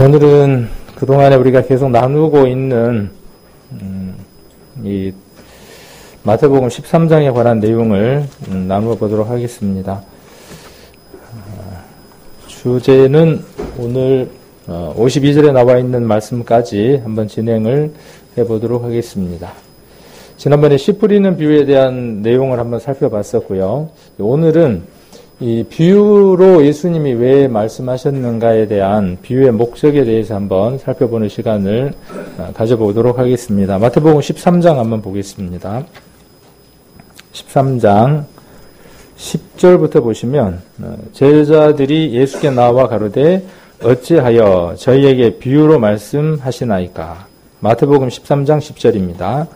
오늘은 그동안에 우리가 계속 나누고 있는 이 마태복음 13장에 관한 내용을 나누어 보도록 하겠습니다. 주제는 오늘 52절에 나와 있는 말씀까지 한번 진행을 해보도록 하겠습니다. 지난번에 씨 뿌리는 비유에 대한 내용을 한번 살펴봤었고요. 오늘은 이 비유로 예수님이 왜 말씀하셨는가에 대한 비유의 목적에 대해서 한번 살펴보는 시간을 가져보도록 하겠습니다. 마태복음 13장 한번 보겠습니다. 13장 10절부터 보시면 제자들이 예수께 나와 가로되 어찌하여 저희에게 비유로 말씀하시나이까. 마태복음 13장 10절입니다.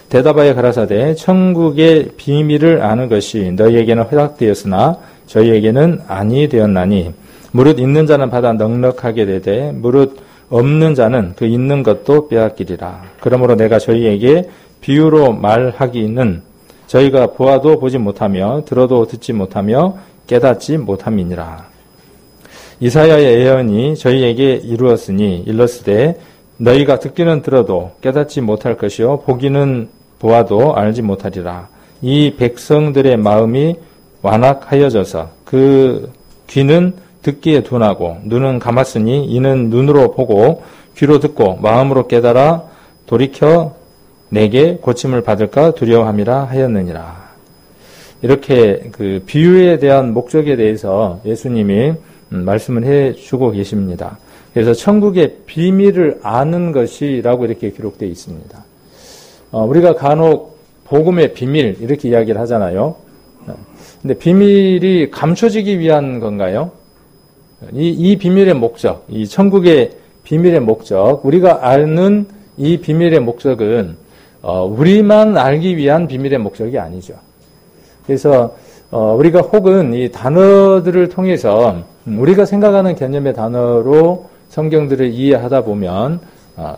대답하여 가라사대 천국의 비밀을 아는 것이 너희에게는 허락되었으나 저희에게는 아니 되었나니 무릇 있는 자는 받아 넉넉하게 되되 무릇 없는 자는 그 있는 것도 빼앗기리라. 그러므로 내가 저희에게 비유로 말하기는 저희가 보아도 보지 못하며 들어도 듣지 못하며 깨닫지 못함이니라. 이사야의 예언이 저희에게 이루었으니 일렀으되 너희가 듣기는 들어도 깨닫지 못할 것이요 보기는 보아도 알지 못하리라. 이 백성들의 마음이 완악하여져서 그 귀는 듣기에 둔하고 눈은 감았으니 이는 눈으로 보고 귀로 듣고 마음으로 깨달아 돌이켜 내게 고침을 받을까 두려워함이라 하였느니라. 이렇게 그 비유에 대한 목적에 대해서 예수님이 말씀을 해주고 계십니다. 그래서 천국의 비밀을 아는 것이라고 이렇게 기록되어 있습니다. 우리가 간혹 복음의 비밀 이렇게 이야기를 하잖아요. 근데 비밀이 감춰지기 위한 건가요? 이 비밀의 목적, 이 천국의 비밀의 목적, 우리가 아는 이 비밀의 목적은 우리만 알기 위한 비밀의 목적이 아니죠. 그래서 우리가 혹은 이 단어들을 통해서 우리가 생각하는 개념의 단어로 성경들을 이해하다 보면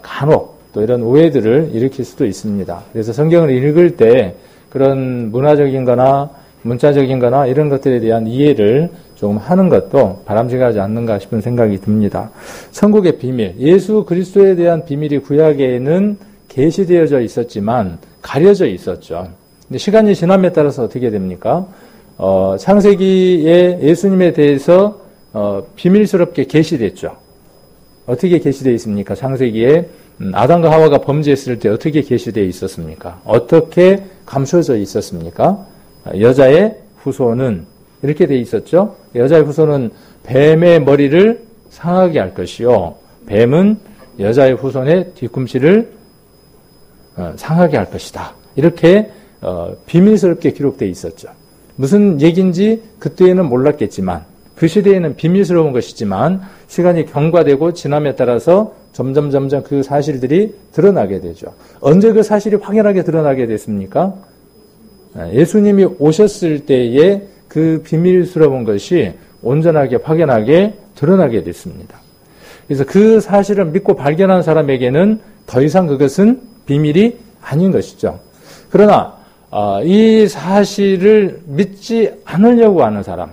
간혹 또 이런 오해들을 일으킬 수도 있습니다. 그래서 성경을 읽을 때 그런 문화적인 거나 문자적인 거나 이런 것들에 대한 이해를 조금 하는 것도 바람직하지 않는가 싶은 생각이 듭니다. 천국의 비밀, 예수 그리스도에 대한 비밀이 구약에는 계시되어져 있었지만 가려져 있었죠. 근데 시간이 지남에 따라서 어떻게 됩니까? 창세기에 예수님에 대해서 비밀스럽게 계시됐죠. 어떻게 계시되어 있습니까? 창세기에 아담과 하와가 범죄했을 때 어떻게 계시되어 있었습니까? 어떻게 감춰져 있었습니까? 여자의 후손은 이렇게 되어 있었죠. 여자의 후손은 뱀의 머리를 상하게 할 것이요 뱀은 여자의 후손의 뒤꿈치를 상하게 할 것이다. 이렇게 비밀스럽게 기록되어 있었죠. 무슨 얘기인지 그때에는 몰랐겠지만 그 시대에는 비밀스러운 것이지만 시간이 경과되고 지남에 따라서 점점 그 사실들이 드러나게 되죠. 언제 그 사실이 확연하게 드러나게 됐습니까? 예수님이 오셨을 때에 그 비밀스러운 것이 온전하게 확연하게 드러나게 됐습니다. 그래서 그 사실을 믿고 발견한 사람에게는 더 이상 그것은 비밀이 아닌 것이죠. 그러나 이 사실을 믿지 않으려고 하는 사람,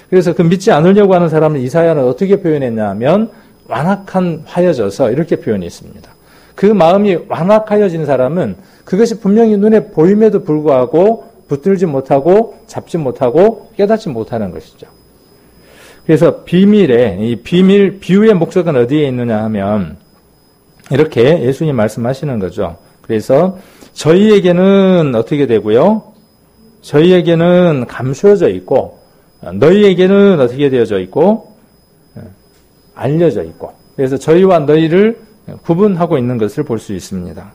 그래서 그 믿지 않으려고 하는 사람을 이사야는 어떻게 표현했냐 하면 완악하여져서 이렇게 표현했습니다. 그 마음이 완악하여진 사람은 그것이 분명히 눈에 보임에도 불구하고 붙들지 못하고 잡지 못하고 깨닫지 못하는 것이죠. 그래서 이 비유의 목적은 어디에 있느냐 하면 이렇게 예수님 말씀하시는 거죠. 그래서 저희에게는 어떻게 되고요? 저희에게는 감추어져 있고 너희에게는 어떻게 되어져 있고 알려져 있고 그래서 저희와 너희를 구분하고 있는 것을 볼 수 있습니다.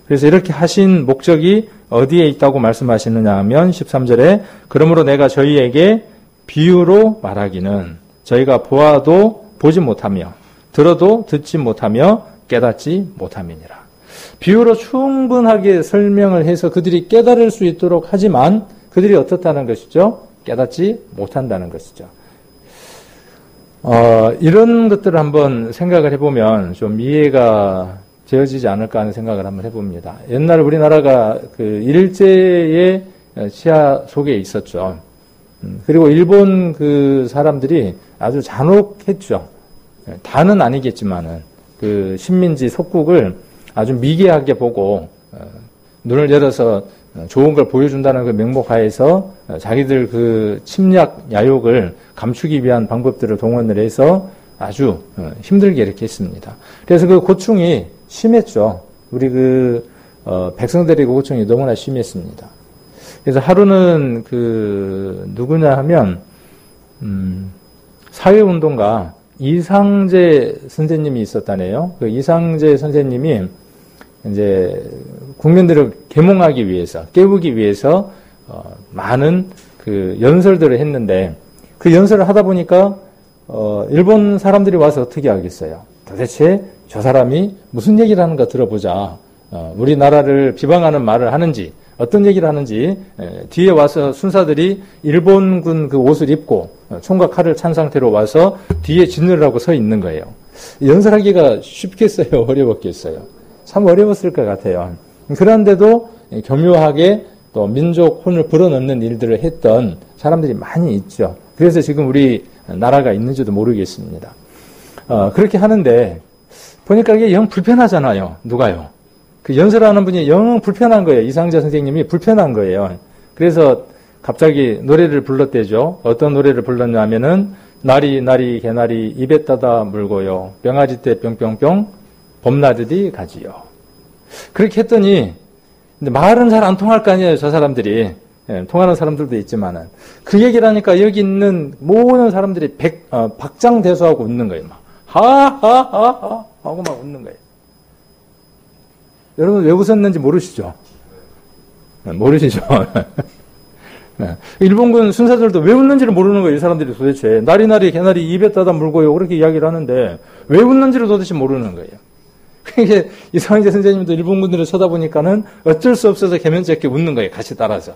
그래서 이렇게 하신 목적이 어디에 있다고 말씀하시느냐 하면 13절에 그러므로 내가 저희에게 비유로 말하기는 저희가 보아도 보지 못하며 들어도 듣지 못하며 깨닫지 못함이니라. 비유로 충분하게 설명을 해서 그들이 깨달을 수 있도록 하지만 그들이 어떻다는 것이죠? 깨닫지 못한다는 것이죠. 이런 것들을 한번 생각을 해보면 좀 이해가 되어지지 않을까 하는 생각을 한번 해봅니다. 옛날 우리나라가 그 일제의 치하 속에 있었죠. 그리고 일본 그 사람들이 아주 잔혹했죠. 다는 아니겠지만은 그 식민지 속국을 아주 미개하게 보고 눈을 열어서 좋은 걸 보여준다는 그 명목하에서 자기들 그 침략 야욕을 감추기 위한 방법들을 동원을 해서 아주 힘들게 이렇게 했습니다. 그래서 그 고충이 심했죠. 우리 백성들의 고충이 너무나 심했습니다. 그래서 하루는 누구냐 하면 사회운동가 이상재 선생님이 있었다네요. 그 이상재 선생님이 이제 국민들을 계몽하기 위해서, 깨우기 위해서 많은 연설들을 했는데 그 연설을 하다 보니까 일본 사람들이 와서 어떻게 하겠어요? 도대체 저 사람이 무슨 얘기를 하는가 들어보자. 우리나라를 비방하는 말을 하는지 어떤 얘기를 하는지 뒤에 와서 순사들이 일본군 그 옷을 입고 총과 칼을 찬 상태로 와서 뒤에 진열하고 서 있는 거예요. 연설하기가 쉽겠어요? 어려웠겠어요? 참 어려웠을 것 같아요. 그런데도 교묘하게 또 민족 혼을 불어넣는 일들을 했던 사람들이 많이 있죠. 그래서 지금 우리 나라가 있는지도 모르겠습니다. 그렇게 하는데 보니까 이게 영 불편하잖아요. 누가요? 그 연설하는 분이 영 불편한 거예요. 이상재 선생님이 불편한 거예요. 그래서 갑자기 노래를 불렀대죠. 어떤 노래를 불렀냐면은 나리 개나리 입에 따다 물고요. 병아리 때 뿅뿅뿅 봄나들이 가지요. 그렇게 했더니 근데 말은 잘 안 통할 거 아니에요. 저 사람들이. 통하는 사람들도 있지만은 그 얘기를 하니까 여기 있는 모든 사람들이 박장대소하고 웃는 거예요. 막 하하하하 하고 막 웃는 거예요. 여러분 왜 웃었는지 모르시죠? 모르시죠? 일본군 순사들도 왜 웃는지를 모르는 거예요. 이 사람들이 도대체. 나리 개나리 입에 따다 물고요. 그렇게 이야기를 하는데 왜 웃는지를 도대체 모르는 거예요. 그게 이상재 선생님도 일본군들을 쳐다보니까는 어쩔 수 없어서 개면쩍게 웃는 거예요. 같이 따라서.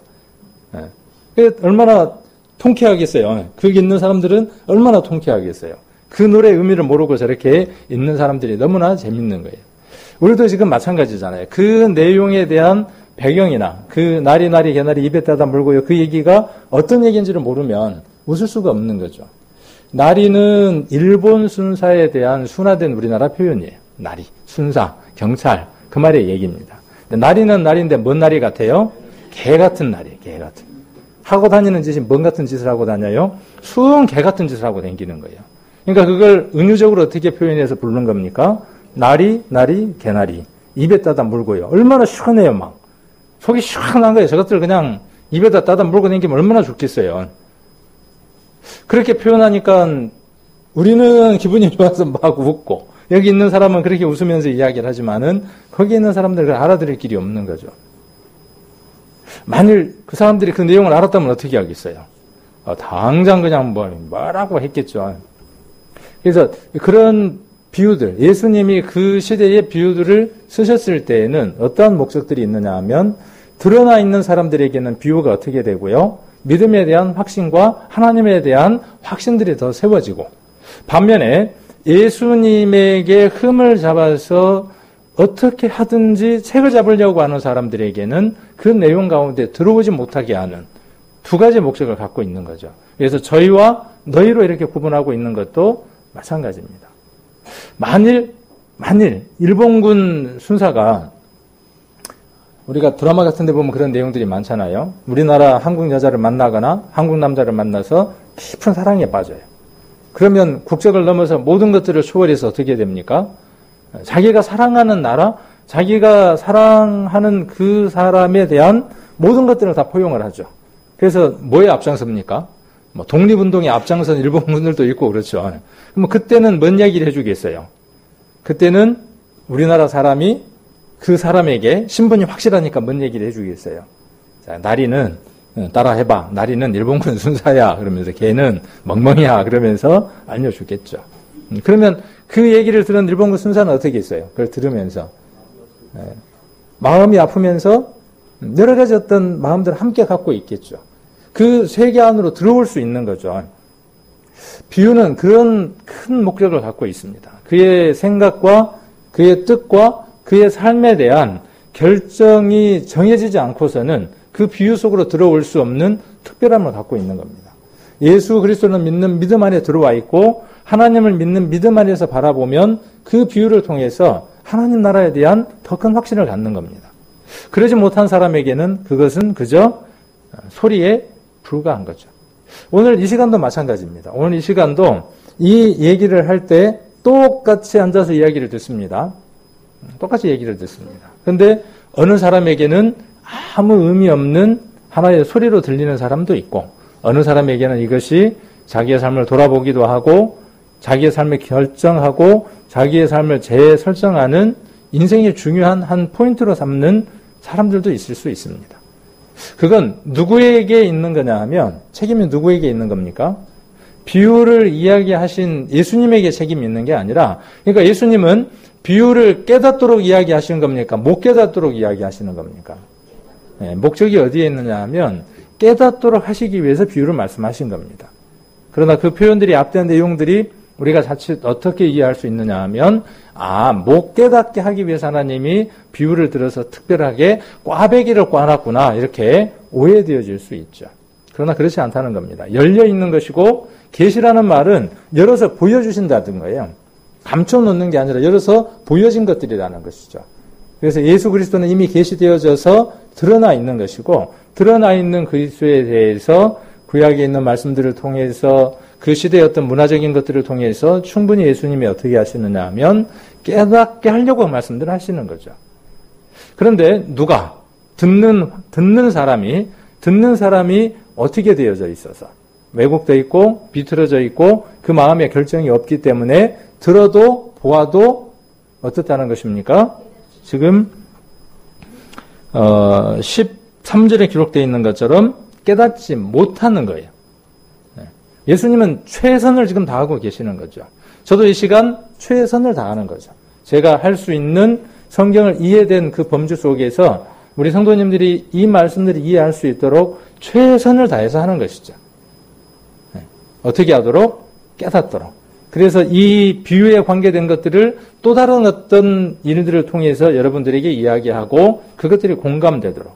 얼마나 통쾌하겠어요. 거기 있는 사람들은 얼마나 통쾌하겠어요. 그 노래 의미를 모르고 저렇게 있는 사람들이 너무나 재밌는 거예요. 우리도 지금 마찬가지잖아요. 그 내용에 대한 배경이나 그 나리 개나리 입에 따다 물고요. 그 얘기가 어떤 얘기인지를 모르면 웃을 수가 없는 거죠. 나리는 일본 순사에 대한 순화된 우리나라 표현이에요. 나리, 순사, 경찰 그 말의 얘기입니다. 나리는 나리인데 뭔 나리 같아요? 개 같은 나리, 개 같은. 하고 다니는 짓이 뭔 같은 짓을 하고 다녀요? 수은 개 같은 짓을 하고 다니는 거예요. 그러니까 그걸 은유적으로 어떻게 표현해서 부르는 겁니까? 나리, 개나리. 입에 따다 물고요. 얼마나 시원해요, 막. 속이 시원한 거예요. 저것들 그냥 입에다 따다 물고 다니면 얼마나 좋겠어요. 그렇게 표현하니까 우리는 기분이 좋아서 막 웃고, 여기 있는 사람은 그렇게 웃으면서 이야기를 하지만은, 거기 있는 사람들은 알아들을 길이 없는 거죠. 만일 그 사람들이 그 내용을 알았다면 어떻게 하겠어요? 당장 그냥 뭐라고 했겠죠. 그래서 그런 비유들, 예수님이 그 시대의 비유들을 쓰셨을 때에는 어떠한 목적들이 있느냐 하면 드러나 있는 사람들에게는 비유가 어떻게 되고요? 믿음에 대한 확신과 하나님에 대한 확신들이 더 세워지고 반면에 예수님에게 흠을 잡아서 어떻게 하든지 책을 잡으려고 하는 사람들에게는 그 내용 가운데 들어오지 못하게 하는 두 가지 목적을 갖고 있는 거죠. 그래서 저희와 너희로 이렇게 구분하고 있는 것도 마찬가지입니다. 만일 일본군 순사가 우리가 드라마 같은 데 보면 그런 내용들이 많잖아요. 우리나라 한국 여자를 만나거나 한국 남자를 만나서 깊은 사랑에 빠져요. 그러면 국적을 넘어서 모든 것들을 초월해서 어떻게 됩니까? 자기가 사랑하는 나라, 자기가 사랑하는 그 사람에 대한 모든 것들을 다 포용을 하죠. 그래서 뭐에 앞장섭니까? 독립운동에 앞장선 일본군들도 있고 그렇죠. 그럼 그때는 뭔 얘기를 해주겠어요? 그때는 우리나라 사람이 그 사람에게 신분이 확실하니까 뭔 얘기를 해주겠어요? 자, 나리는 따라해봐. 나리는 일본군 순사야. 그러면서 걔는 멍멍이야. 그러면서 알려주겠죠. 그러면 그 얘기를 들은 일본군 순사는 어떻게 했어요? 그걸 들으면서 마음이 아프면서 여러 가지 어떤 마음들을 함께 갖고 있겠죠. 그 세계 안으로 들어올 수 있는 거죠. 비유는 그런 큰 목적을 갖고 있습니다. 그의 생각과 그의 뜻과 그의 삶에 대한 결정이 정해지지 않고서는 그 비유 속으로 들어올 수 없는 특별함을 갖고 있는 겁니다. 예수 그리스도는 믿는 믿음 안에 들어와 있고 하나님을 믿는 믿음 안에서 바라보면 그 비유를 통해서 하나님 나라에 대한 더 큰 확신을 갖는 겁니다. 그러지 못한 사람에게는 그것은 그저 소리에 불과한 거죠. 오늘 이 시간도 마찬가지입니다. 오늘 이 시간도 이 얘기를 할 때 똑같이 앉아서 이야기를 듣습니다. 똑같이 얘기를 듣습니다. 그런데 어느 사람에게는 아무 의미 없는 하나의 소리로 들리는 사람도 있고, 어느 사람에게는 이것이 자기의 삶을 돌아보기도 하고 자기의 삶을 결정하고 자기의 삶을 재설정하는 인생의 중요한 한 포인트로 삼는 사람들도 있을 수 있습니다. 그건 누구에게 있는 거냐 하면 책임이 누구에게 있는 겁니까? 비유를 이야기하신 예수님에게 책임이 있는 게 아니라, 그러니까 예수님은 비유를 깨닫도록 이야기하시는 겁니까? 못 깨닫도록 이야기하시는 겁니까? 네, 목적이 어디에 있느냐 하면 깨닫도록 하시기 위해서 비유를 말씀하신 겁니다. 그러나 그 표현들이 앞된 내용들이 우리가 자칫 어떻게 이해할 수 있느냐 하면, 못 깨닫게 하기 위해서 하나님이 비유를 들어서 특별하게 꽈배기를 꽈놨구나, 이렇게 오해되어질 수 있죠. 그러나 그렇지 않다는 겁니다. 열려 있는 것이고, 계시라는 말은 열어서 보여주신다는 거예요. 감춰놓는 게 아니라 열어서 보여진 것들이라는 것이죠. 그래서 예수 그리스도는 이미 계시되어져서 드러나 있는 것이고, 드러나 있는 그리스도에 대해서 구약에 있는 말씀들을 통해서 그 시대의 어떤 문화적인 것들을 통해서 충분히 예수님이 어떻게 하시느냐 하면 깨닫게 하려고 말씀들을 하시는 거죠. 그런데 누가? 듣는 사람이 어떻게 되어져 있어서 왜곡되어 있고 비틀어져 있고 그 마음의 결정이 없기 때문에 들어도 보아도 어떻다는 것입니까? 지금 13절에 기록되어 있는 것처럼 깨닫지 못하는 거예요. 예수님은 최선을 지금 다하고 계시는 거죠. 저도 이 시간 최선을 다하는 거죠. 제가 할 수 있는 성경을 이해된 그 범주 속에서 우리 성도님들이 이 말씀들을 이해할 수 있도록 최선을 다해서 하는 것이죠. 어떻게 하도록? 깨닫도록. 그래서 이 비유에 관계된 것들을 또 다른 어떤 일들을 통해서 여러분들에게 이야기하고 그것들이 공감되도록.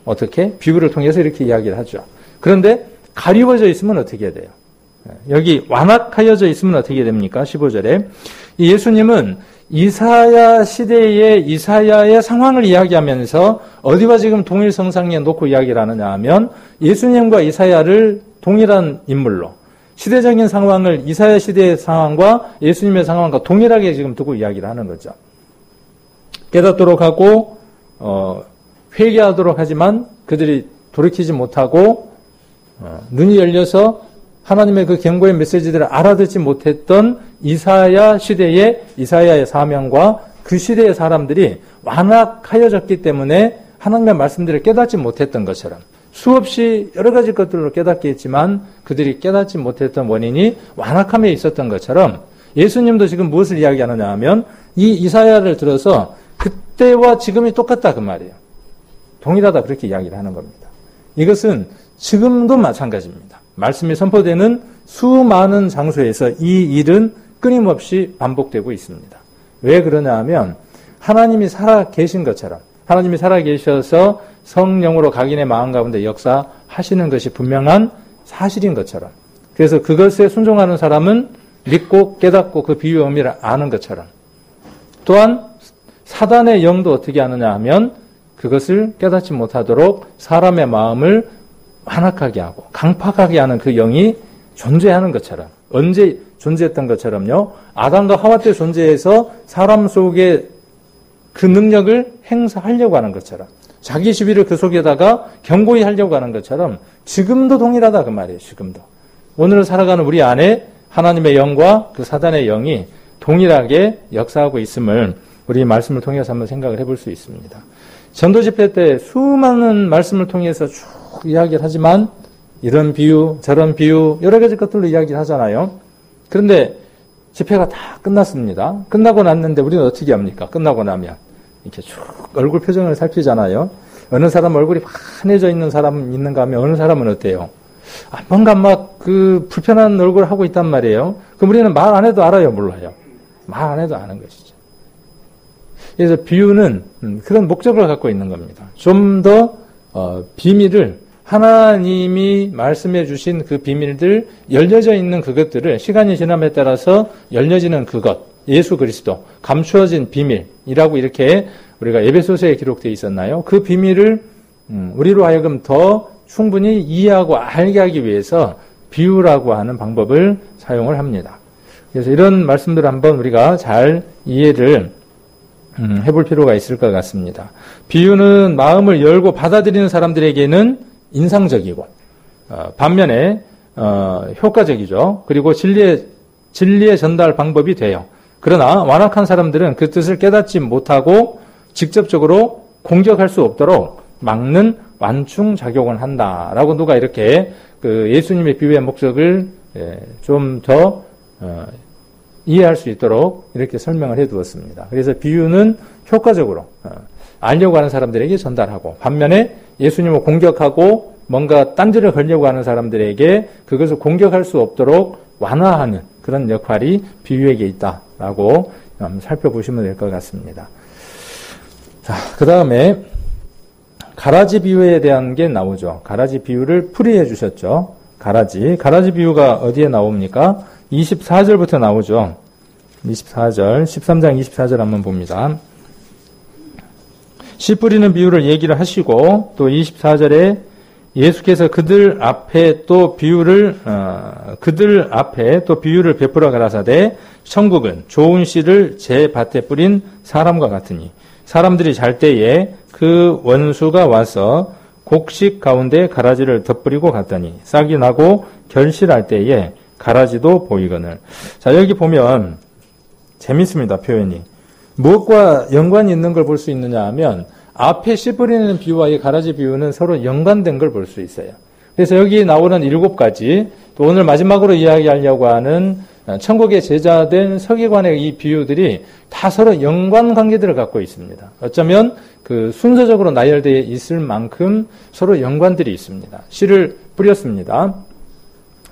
어떻게? 비유를 통해서 이렇게 이야기를 하죠. 그런데 가리워져 있으면 어떻게 돼요? 여기 완악하여져 있으면 어떻게 됩니까? 15절에. 예수님은 이사야 시대의 이사야의 상황을 이야기하면서 어디와 지금 동일성상에 놓고 이야기를 하느냐 하면 예수님과 이사야를 동일한 인물로 시대적인 상황을 이사야 시대의 상황과 예수님의 상황과 동일하게 지금 두고 이야기를 하는 거죠. 깨닫도록 하고 회개하도록 하지만 그들이 돌이키지 못하고 눈이 열려서 하나님의 그 경고의 메시지들을 알아듣지 못했던 이사야 시대의 이사야의 사명과 그 시대의 사람들이 완악하여졌기 때문에 하나님의 말씀들을 깨닫지 못했던 것처럼 수없이 여러 가지 것들로 깨닫게 했지만 그들이 깨닫지 못했던 원인이 완악함에 있었던 것처럼 예수님도 지금 무엇을 이야기하느냐 하면 이 이사야를 들어서 그때와 지금이 똑같다 그 말이에요. 동일하다 그렇게 이야기를 하는 겁니다. 이것은 지금도 마찬가지입니다. 말씀이 선포되는 수많은 장소에서 이 일은 끊임없이 반복되고 있습니다. 왜 그러냐 하면 하나님이 살아 계신 것처럼 하나님이 살아 계셔서 성령으로 각인의 마음 가운데 역사하시는 것이 분명한 사실인 것처럼 그래서 그것에 순종하는 사람은 믿고 깨닫고 그 비유의 의미를 아는 것처럼 또한 사단의 영도 어떻게 하느냐 하면 그것을 깨닫지 못하도록 사람의 마음을 완악하게 하고 강팍하게 하는 그 영이 존재하는 것처럼 언제 존재했던 것처럼요. 아담과 하와 때 존재해서 사람 속에 그 능력을 행사하려고 하는 것처럼 자기 시비를 그 속에다가 견고히 하려고 하는 것처럼 지금도 동일하다 그 말이에요. 지금도. 오늘 살아가는 우리 안에 하나님의 영과 그 사단의 영이 동일하게 역사하고 있음을 우리 말씀을 통해서 한번 생각을 해볼 수 있습니다. 전도 집회 때 수많은 말씀을 통해서 쭉 이야기를 하지만 이런 비유, 저런 비유, 여러 가지 것들로 이야기를 하잖아요. 그런데 집회가 다 끝났습니다. 끝나고 났는데 우리는 어떻게 합니까? 끝나고 나면 이렇게 쭉 얼굴 표정을 살피잖아요. 어느 사람 얼굴이 환해져 있는 사람 있는가 하면 어느 사람은 어때요? 뭔가 막 그 불편한 얼굴을 하고 있단 말이에요. 그럼 우리는 말 안 해도 알아요? 몰라요? 말 안 해도 아는 것이죠. 그래서 비유는 그런 목적을 갖고 있는 겁니다. 좀 더 비밀을 하나님이 말씀해 주신 그 비밀들, 열려져 있는 그것들을 시간이 지남에 따라서 열려지는 그것, 예수 그리스도, 감추어진 비밀이라고 이렇게 우리가 에베소서에 기록되어 있었나요? 그 비밀을 우리로 하여금 더 충분히 이해하고 알게 하기 위해서 비유라고 하는 방법을 사용을 합니다. 그래서 이런 말씀들을 한번 우리가 잘 이해를 해볼 필요가 있을 것 같습니다. 비유는 마음을 열고 받아들이는 사람들에게는 인상적이고 반면에 효과적이죠. 그리고 진리의 전달 방법이 돼요. 그러나 완악한 사람들은 그 뜻을 깨닫지 못하고 직접적으로 공격할 수 없도록 막는 완충 작용을 한다라고 누가 이렇게 그 예수님의 비유의 목적을 좀 더 이해할 수 있도록 이렇게 설명을 해 두었습니다. 그래서 비유는 효과적으로 알려고 하는 사람들에게 전달하고, 반면에 예수님을 공격하고 뭔가 딴지를 걸려고 하는 사람들에게 그것을 공격할 수 없도록 완화하는 그런 역할이 비유에게 있다라고 살펴보시면 될 것 같습니다. 자, 그 다음에 가라지 비유에 대한 게 나오죠. 가라지 비유를 풀이해 주셨죠. 가라지 비유가 어디에 나옵니까? 24절부터 나오죠. 24절, 13장 24절 한번 봅니다. 씨 뿌리는 비유를 얘기를 하시고, 또 24절에 예수께서 그들 앞에 또 비유를 베풀어 가라사대, 천국은 좋은 씨를 제 밭에 뿌린 사람과 같으니, 사람들이 잘 때에 그 원수가 와서 곡식 가운데 가라지를 덧뿌리고 갔더니 싹이 나고 결실할 때에 가라지도 보이거늘. 자, 여기 보면 재밌습니다. 표현이. 무엇과 연관이 있는 걸 볼 수 있느냐 하면, 앞에 씨 뿌리는 비유와 이 가라지 비유는 서로 연관된 걸 볼 수 있어요. 그래서 여기 나오는 7가지, 또 오늘 마지막으로 이야기하려고 하는 천국의 제자된 서기관의 이 비유들이 다 서로 연관관계들을 갖고 있습니다. 어쩌면 그 순서적으로 나열되어 있을 만큼 서로 연관들이 있습니다. 씨를 뿌렸습니다.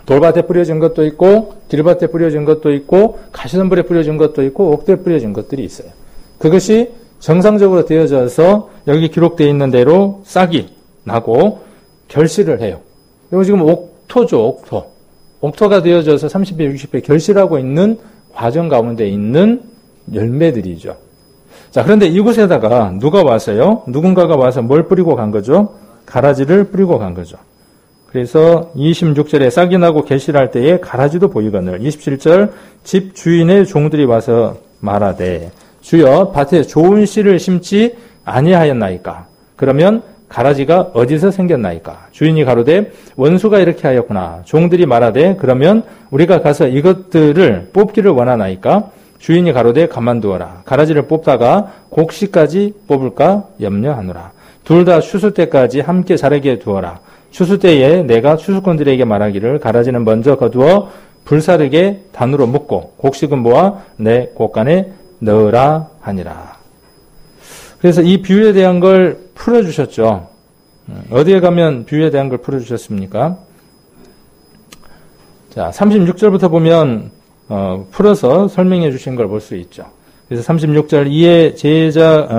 돌밭에 뿌려진 것도 있고, 들밭에 뿌려진 것도 있고, 가시덤불에 뿌려진 것도 있고, 옥대에 뿌려진 것들이 있어요. 그것이 정상적으로 되어져서 여기 기록되어 있는 대로 싹이 나고 결실을 해요. 이거 지금 옥토죠, 옥토가 되어져서 30배, 60배 결실하고 있는 과정 가운데 있는 열매들이죠. 자, 그런데 이곳에다가 누군가가 와서 뭘 뿌리고 간 거죠? 가라지를 뿌리고 간 거죠. 그래서 26절에 싹이 나고 결실할 때에 가라지도 보이거늘. 27절 집 주인의 종들이 와서 말하되, 주여 밭에 좋은 씨를 심지 아니하였나이까? 그러면 가라지가 어디서 생겼나이까? 주인이 가로되, 원수가 이렇게 하였구나. 종들이 말하되, 그러면 우리가 가서 이것들을 뽑기를 원하나이까? 주인이 가로되, 가만두어라. 가라지를 뽑다가 곡식까지 뽑을까 염려하노라. 둘 다 추수 때까지 함께 자라게 두어라. 추수 때에 내가 추수꾼들에게 말하기를, 가라지는 먼저 거두어 불사르게 단으로 묶고 곡식은 모아 내 곳간에 넣으라 하니라. 그래서 이 비유에 대한 걸 풀어주셨죠. 어디에 가면 비유에 대한 걸 풀어주셨습니까? 자, 36절부터 보면 풀어서 설명해 주신 걸 볼 수 있죠. 그래서 36절, 이에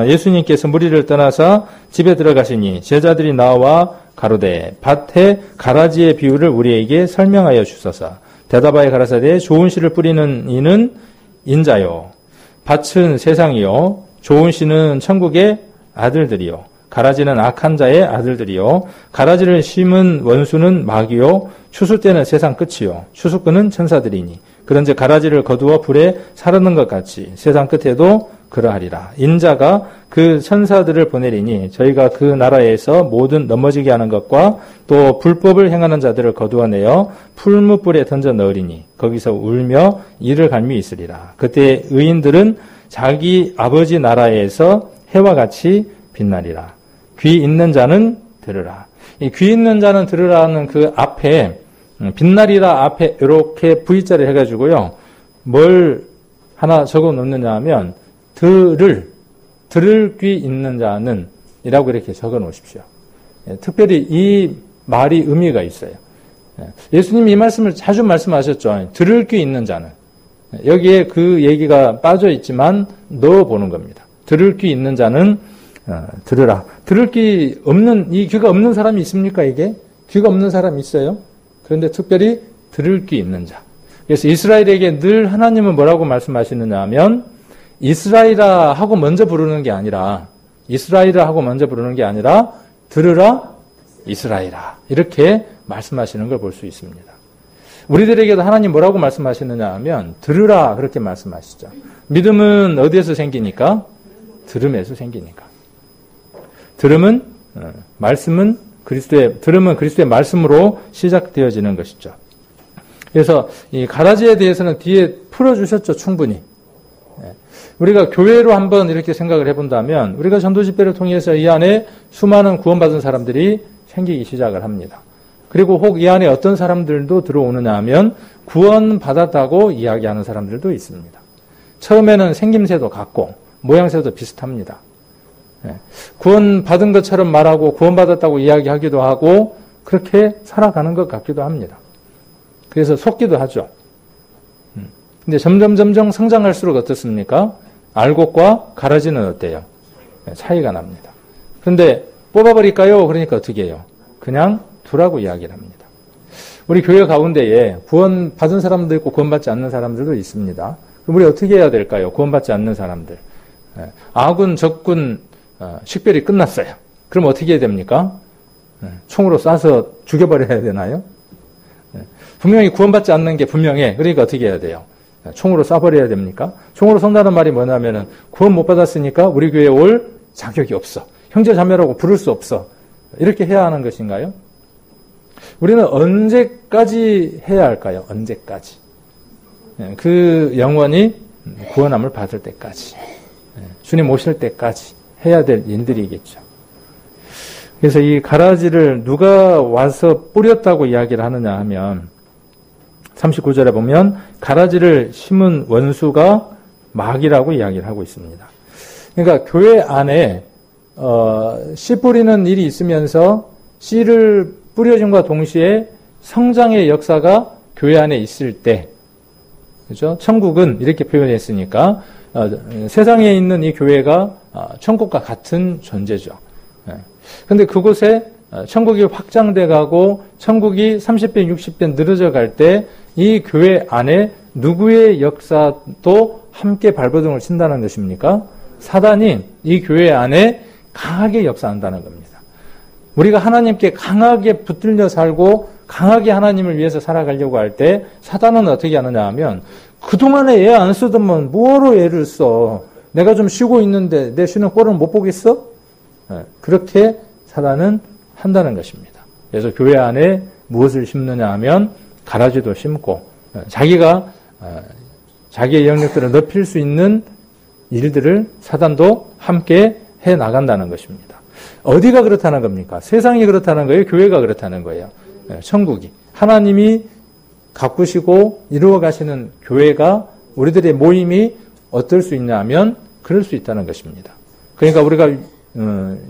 예수님께서 무리를 떠나서 집에 들어가시니 제자들이 나와 가로되, 밭에 가라지의 비유를 우리에게 설명하여 주소서. 대답하여 가라사대, 좋은 씨를 뿌리는 이는 인자요, 밭은 세상이요, 좋은 씨는 천국의 아들들이요, 가라지는 악한 자의 아들들이요, 가라지를 심은 원수는 마귀요, 추수 때는 세상 끝이요, 추수꾼은 천사들이니, 그런즉 가라지를 거두어 불에 사르는 것 같이 세상 끝에도 그러하리라. 인자가 그 천사들을 보내리니 저희가 그 나라에서 모든 넘어지게 하는 것과 또 불법을 행하는 자들을 거두어내어 풀무불에 던져 넣으리니 거기서 울며 이를 갈미 있으리라. 그때 의인들은 자기 아버지 나라에서 해와 같이 빛나리라. 귀 있는 자는 들으라. 이 귀 있는 자는 들으라는 그 앞에, 빛나리라 앞에 이렇게 V자를 해가지고요, 뭘 하나 적어 놓느냐 하면, 들을 귀 있는 자는 이라고 이렇게 적어 놓으십시오. 특별히 이 말이 의미가 있어요. 예수님이 이 말씀을 자주 말씀하셨죠. 들을 귀 있는 자는. 여기에 그 얘기가 빠져 있지만 넣어 보는 겁니다. 들을 귀 있는 자는 들으라. 들을 귀 없는, 이 귀가 없는 사람이 있습니까, 이게? 귀가 없는 사람이 있어요? 그런데 특별히 들을 귀 있는 자. 그래서 이스라엘에게 늘 하나님은 뭐라고 말씀하시느냐 하면 이스라엘아 하고 먼저 부르는 게 아니라 이스라엘아 하고 먼저 부르는 게 아니라 들으라 이스라엘아 이렇게 말씀하시는 걸 볼 수 있습니다. 우리들에게도 하나님 뭐라고 말씀하시느냐 하면 들으라 그렇게 말씀하시죠. 믿음은 어디에서 생기니까? 들음에서 생기니까. 들음은 그리스도의 말씀으로 시작되어지는 것이죠. 그래서 이 가라지에 대해서는 뒤에 풀어주셨죠, 충분히. 우리가 교회로 한번 이렇게 생각을 해본다면 우리가 전도 집회를 통해서 이 안에 수많은 구원받은 사람들이 생기기 시작을 합니다. 그리고 혹 이 안에 어떤 사람들도 들어오느냐 하면 구원받았다고 이야기하는 사람들도 있습니다. 처음에는 생김새도 같고 모양새도 비슷합니다. 구원받은 것처럼 말하고 구원받았다고 이야기하기도 하고 그렇게 살아가는 것 같기도 합니다. 그래서 속기도 하죠. 근데 점점 성장할수록 어떻습니까? 알곡과 가라지는 어때요? 차이가 납니다. 그런데 뽑아버릴까요? 그러니까 어떻게 해요? 그냥 두라고 이야기를 합니다. 우리 교회 가운데에 구원받은 사람도 있고 구원받지 않는 사람들도 있습니다. 그럼 우리 어떻게 해야 될까요? 구원받지 않는 사람들. 아군, 적군 식별이 끝났어요. 그럼 어떻게 해야 됩니까? 총으로 쏴서 죽여버려야 되나요? 분명히 구원받지 않는 게 분명해. 그러니까 어떻게 해야 돼요? 총으로 쏴버려야 됩니까? 총으로 쏜다는 말이 뭐냐면은 구원 못 받았으니까 우리 교회에 올 자격이 없어. 형제 자매라고 부를 수 없어. 이렇게 해야 하는 것인가요? 우리는 언제까지 해야 할까요? 언제까지? 그 영혼이 구원함을 받을 때까지. 주님 오실 때까지 해야 될 일들이겠죠. 그래서 이 가라지를 누가 와서 뿌렸다고 이야기를 하느냐 하면 39절에 보면 가라지를 심은 원수가 마귀라고 이야기를 하고 있습니다. 그러니까 교회 안에 씨 뿌리는 일이 있으면서 씨를 뿌려짐과 동시에 성장의 역사가 교회 안에 있을 때, 그죠? 천국은 이렇게 표현했으니까 세상에 있는 이 교회가 천국과 같은 존재죠. 그런데 그곳에 천국이 확장돼 가고 천국이 30배, 60배 늘어져 갈 때 이 교회 안에 누구의 역사도 함께 발버둥을 친다는 것입니까? 사단이 이 교회 안에 강하게 역사한다는 겁니다. 우리가 하나님께 강하게 붙들려 살고 강하게 하나님을 위해서 살아가려고 할 때 사단은 어떻게 하느냐 하면 그동안에 애 안 쓰더만 뭐하러 애를 써? 내가 좀 쉬고 있는데 내 쉬는 꼴은 못 보겠어? 그렇게 사단은 한다는 것입니다. 그래서 교회 안에 무엇을 심느냐 하면 가라지도 심고 자기가 자기의 영역들을 넓힐 수 있는 일들을 사단도 함께 해 나간다는 것입니다. 어디가 그렇다는 겁니까? 세상이 그렇다는 거예요? 교회가 그렇다는 거예요? 천국이. 하나님이 가꾸시고 이루어 가시는 교회가 우리들의 모임이 어떨 수 있냐 하면 그럴 수 있다는 것입니다. 그러니까 우리가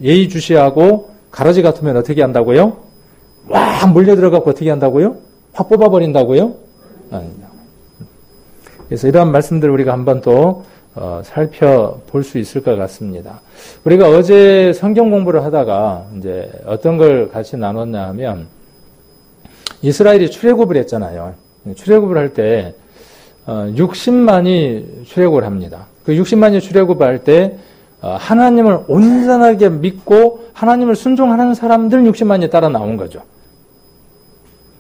예의주시하고 가라지 같으면 어떻게 한다고요? 와 몰려들어가고 어떻게 한다고요? 확 뽑아버린다고요? 아닙니다. 그래서 이러한 말씀들을 우리가 한번 또 살펴볼 수 있을 것 같습니다. 우리가 어제 성경 공부를 하다가 이제 어떤 걸 같이 나눴냐 하면 이스라엘이 출애굽을 했잖아요. 출애굽을 할 때 60만이 출애굽을 합니다. 그 60만이 출애굽할 때 하나님을 온전하게 믿고 하나님을 순종하는 사람들 60만이 따라 나온 거죠.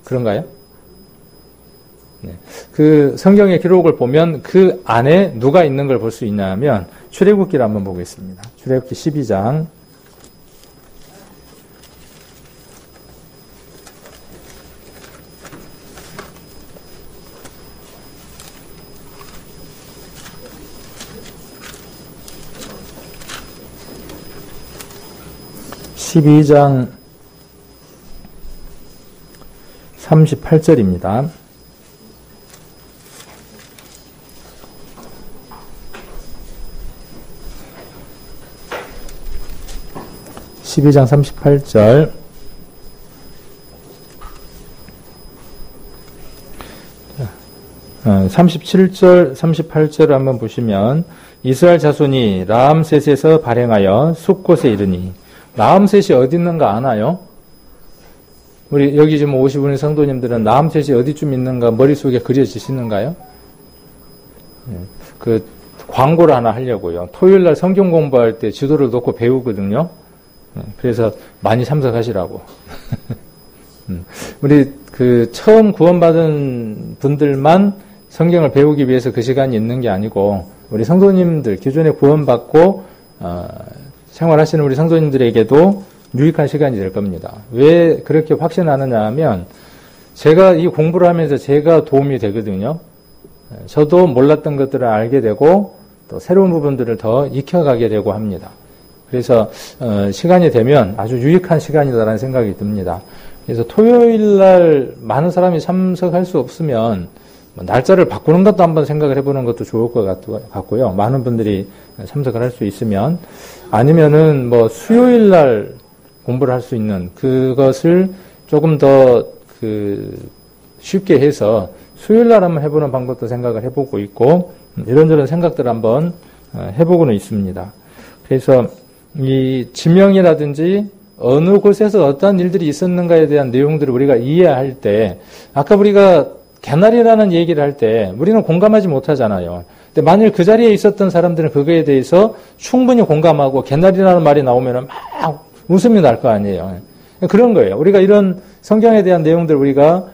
그런가요? 네. 그 성경의 기록을 보면 그 안에 누가 있는 걸 볼 수 있냐 하면 출애굽기를 한번 보겠습니다. 출애굽기 12장 12장 38절입니다. (12장 38절) 37절, 38절을 한번 보시면 이스라엘 자손이 라암셋에서 발행하여 숫곳에 이르니 라암셋이 어디 있는가 아나요? 우리 여기 지금 오시는 성도님들은 나암셋이 어디쯤 있는가 머릿속에 그려지시는가요? 그 광고를 하나 하려고요. 토요일 날 성경 공부할 때 지도를 놓고 배우거든요. 그래서 많이 참석하시라고. 우리 그 처음 구원받은 분들만 성경을 배우기 위해서 그 시간이 있는 게 아니고 우리 성도님들 기존에 구원받고 생활하시는 우리 성도님들에게도 유익한 시간이 될 겁니다. 왜 그렇게 확신하느냐 하면 제가 이 공부를 하면서 제가 도움이 되거든요. 저도 몰랐던 것들을 알게 되고 또 새로운 부분들을 더 익혀가게 되고 합니다. 그래서 시간이 되면 아주 유익한 시간이다라는 생각이 듭니다. 그래서 토요일 날 많은 사람이 참석할 수 없으면 날짜를 바꾸는 것도 한번 생각을 해보는 것도 좋을 것 같고요. 많은 분들이 참석을 할 수 있으면 아니면은 뭐 수요일 날 공부를 할 수 있는 그것을 조금 더 쉽게 해서 수요일 날 한번 해보는 방법도 생각을 해보고 있고 이런저런 생각들을 한번 해보고는 있습니다. 그래서 이 지명이라든지 어느 곳에서 어떤 일들이 있었는가에 대한 내용들을 우리가 이해할 때 아까 우리가 개나리라는 얘기를 할 때 우리는 공감하지 못하잖아요. 근데 만일 그 자리에 있었던 사람들은 그거에 대해서 충분히 공감하고 개나리라는 말이 나오면 막 웃음이 날 거 아니에요. 그런 거예요. 우리가 이런 성경에 대한 내용들을 우리가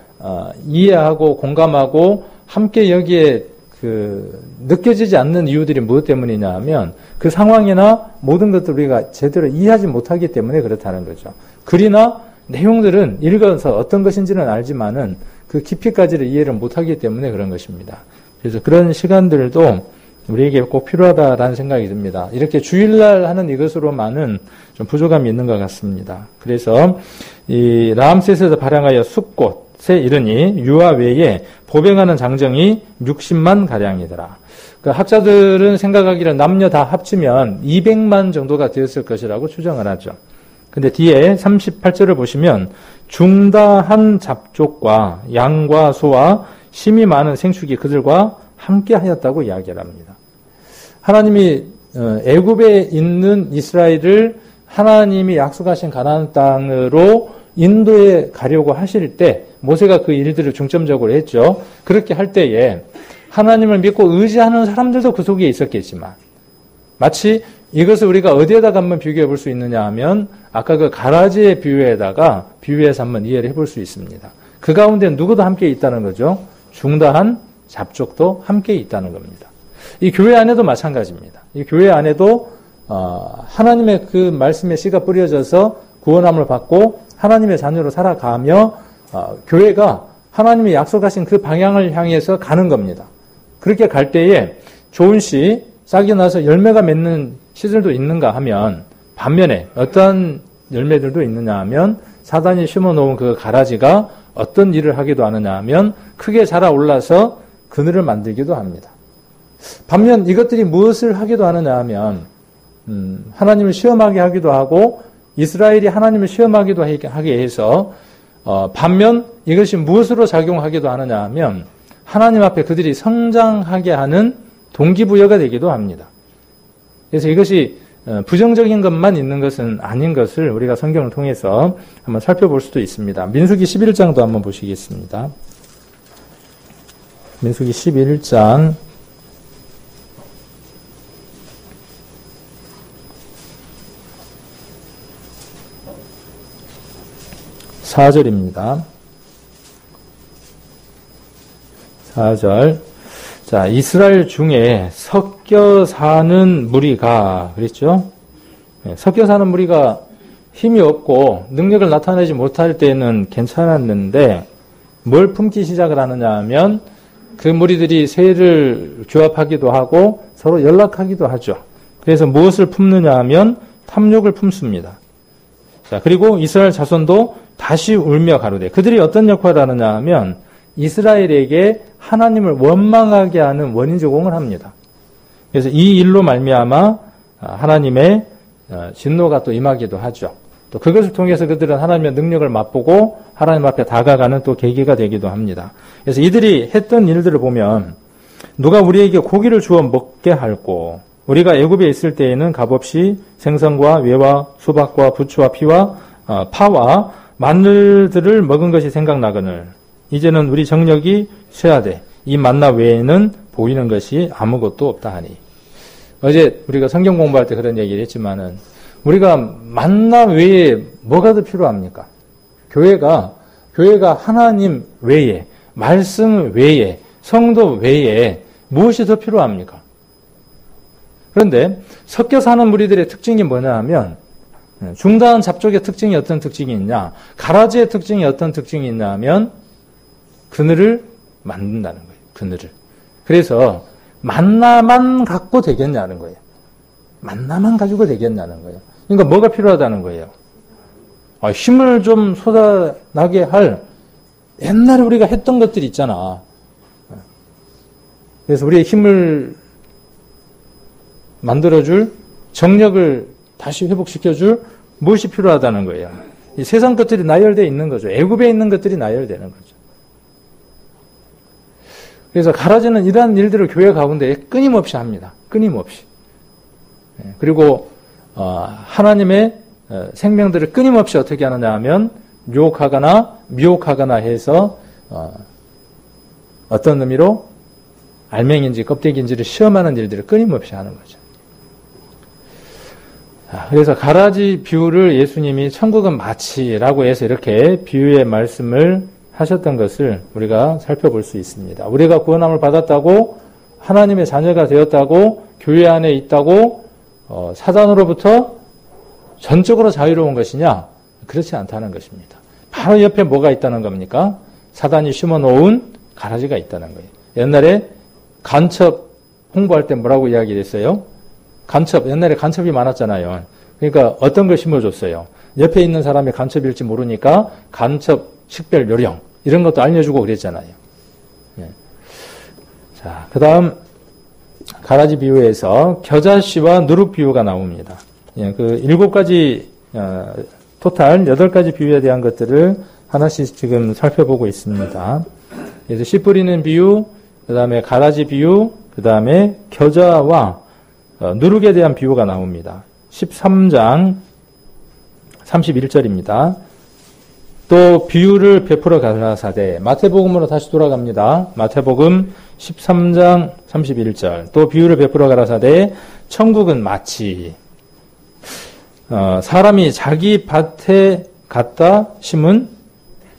이해하고 공감하고 함께 여기에 느껴지지 않는 이유들이 무엇 때문이냐 하면 그 상황이나 모든 것들을 우리가 제대로 이해하지 못하기 때문에 그렇다는 거죠. 글이나 내용들은 읽어서 어떤 것인지는 알지만은 그 깊이까지를 이해를 못하기 때문에 그런 것입니다. 그래서 그런 시간들도 우리에게 꼭 필요하다라는 생각이 듭니다. 이렇게 주일날 하는 이것으로만은 좀 부족함이 있는 것 같습니다. 그래서 이 라암셋에서 발행하여 숫곳에 이르니 유아 외에 보병하는 장정이 60만 가량이더라. 그 학자들은 생각하기를 남녀 다 합치면 200만 정도가 되었을 것이라고 추정을 하죠. 근데 뒤에 38절을 보시면 중다한 잡족과 양과 소와 심이 많은 생축이 그들과 함께 하였다고 이야기를 합니다. 하나님이 애굽에 있는 이스라엘을 하나님이 약속하신 가나안 땅으로 인도에 가려고 하실 때 모세가 그 일들을 중점적으로 했죠. 그렇게 할 때에 하나님을 믿고 의지하는 사람들도 그 속에 있었겠지만 마치 이것을 우리가 어디에다가 한번 비교해 볼 수 있느냐 하면 아까 그 가라지의 비유해서 한번 이해를 해볼 수 있습니다. 그 가운데 누구도 함께 있다는 거죠. 중다한 잡족도 함께 있다는 겁니다. 이 교회 안에도 마찬가지입니다. 이 교회 안에도 하나님의 그 말씀의 씨가 뿌려져서 구원함을 받고 하나님의 자녀로 살아가며 교회가 하나님이 약속하신 그 방향을 향해서 가는 겁니다. 그렇게 갈 때에 좋은 씨, 싹이 나서 열매가 맺는 시들도 있는가 하면 반면에 어떤 열매들도 있느냐 하면 사단이 심어놓은 그 가라지가 어떤 일을 하기도 하느냐 하면 크게 자라올라서 그늘을 만들기도 합니다. 반면 이것들이 무엇을 하기도 하느냐 하면 하나님을 시험하게 하기도 하고 이스라엘이 하나님을 시험하기도 하게 해서 반면 이것이 무엇으로 작용하기도 하느냐 하면 하나님 앞에 그들이 성장하게 하는 동기부여가 되기도 합니다. 그래서 이것이 부정적인 것만 있는 것은 아닌 것을 우리가 성경을 통해서 한번 살펴볼 수도 있습니다. 민수기 11장도 한번 보시겠습니다. 민수기 11장 4절입니다. 4절. 자, 이스라엘 중에 섞여 사는 무리가, 그랬죠? 섞여 사는 무리가 힘이 없고 능력을 나타내지 못할 때는 괜찮았는데 뭘 품기 시작을 하느냐 하면 그 무리들이 세를 규합하기도 하고 서로 연락하기도 하죠. 그래서 무엇을 품느냐 하면 탐욕을 품습니다. 자, 그리고 이스라엘 자손도 다시 울며 가로되 그들이 어떤 역할을 하느냐 하면 이스라엘에게 하나님을 원망하게 하는 원인 제공을 합니다. 그래서 이 일로 말미암아 하나님의 진노가 또 임하기도 하죠. 또 그것을 통해서 그들은 하나님의 능력을 맛보고 하나님 앞에 다가가는 또 계기가 되기도 합니다. 그래서 이들이 했던 일들을 보면 누가 우리에게 고기를 주어 먹게 할꼬 우리가 애굽에 있을 때에는 값없이 생선과 외와 수박과 부추와 피와 파와 만들들을 먹은 것이 생각나거늘 이제는 우리 정력이 쇠야 돼. 이 만나 외에는 보이는 것이 아무것도 없다 하니. 어제 우리가 성경 공부할 때 그런 얘기를 했지만은 우리가 만나 외에 뭐가 더 필요합니까? 교회가 하나님 외에, 말씀 외에, 성도 외에 무엇이 더 필요합니까? 그런데 섞여 사는 무리들의 특징이 뭐냐 하면 중다한 잡족의 특징이 어떤 특징이 있냐, 가라지의 특징이 어떤 특징이 있냐 하면 그늘을 만든다는 거예요. 그늘을. 그래서 만나만 갖고 되겠냐는 거예요. 만나만 가지고 되겠냐는 거예요. 그러니까 뭐가 필요하다는 거예요. 힘을 좀 쏟아나게 할 옛날에 우리가 했던 것들이 있잖아. 그래서 우리의 힘을 만들어줄, 정력을 다시 회복시켜줄 무엇이 필요하다는 거예요. 이 세상 것들이 나열되어 있는 거죠. 애굽에 있는 것들이 나열되는 거죠. 그래서 가라지는 이러한 일들을 교회 가운데 끊임없이 합니다. 끊임없이. 그리고 하나님의 생명들을 끊임없이 어떻게 하느냐 하면 유혹하거나 미혹하거나 해서 어떤 의미로 알맹인지 껍데기인지를 시험하는 일들을 끊임없이 하는 거죠. 그래서 가라지 비유를 예수님이 천국은 마치라고 해서 이렇게 비유의 말씀을 하셨던 것을 우리가 살펴볼 수 있습니다. 우리가 구원함을 받았다고 하나님의 자녀가 되었다고 교회 안에 있다고 사단으로부터 전적으로 자유로운 것이냐? 그렇지 않다는 것입니다. 바로 옆에 뭐가 있다는 겁니까? 사단이 심어놓은 가라지가 있다는 거예요. 옛날에 간첩 홍보할 때 뭐라고 이야기를 했어요? 옛날에 간첩이 많았잖아요. 그러니까 어떤 걸 심어줬어요? 옆에 있는 사람이 간첩일지 모르니까 간첩 식별 요령 이런 것도 알려주고 그랬잖아요. 자, 그 다음 가라지 비유에서 겨자씨와 누룩 비유가 나옵니다. 그 7가지 토탈 8가지 비유에 대한 것들을 하나씩 지금 살펴보고 있습니다. 그래서 씨 뿌리는 비유, 그 다음에 가라지 비유, 그 다음에 겨자와 누룩에 대한 비유가 나옵니다. 13장 31절입니다. 또 비유를 베풀어 가라사대. 마태복음으로 다시 돌아갑니다. 마태복음 13장 31절. 또 비유를 베풀어 가라사대. 천국은 마치 사람이 자기 밭에 갖다 심은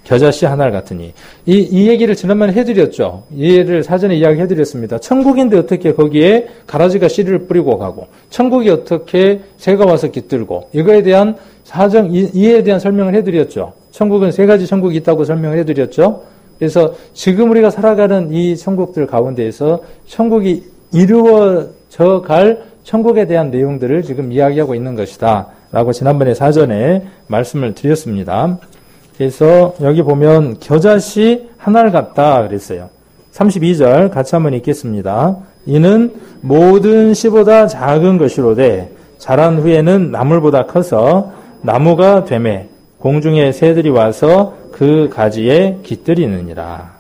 겨자씨 하나를 같으니. 이 얘기를 지난번에 해드렸죠. 이 예를 사전에 이야기해드렸습니다. 천국인데 어떻게 거기에 가라지가 씨를 뿌리고 가고, 천국이 어떻게 새가 와서 깃들고, 이거에 대한 이해에 대한 설명을 해드렸죠. 천국은 3가지 천국이 있다고 설명을 해드렸죠. 그래서 지금 우리가 살아가는 이 천국들 가운데에서 천국이 이루어져 갈 천국에 대한 내용들을 지금 이야기하고 있는 것이다. 라고 지난번에 사전에 말씀을 드렸습니다. 그래서 여기 보면 겨자씨 하나를 갖다 그랬어요. 32절 같이 한번 읽겠습니다. 이는 모든 씨보다 작은 것이로되 자란 후에는 나물보다 커서 나무가 되매 공중의 새들이 와서 그 가지에 깃들이느니라.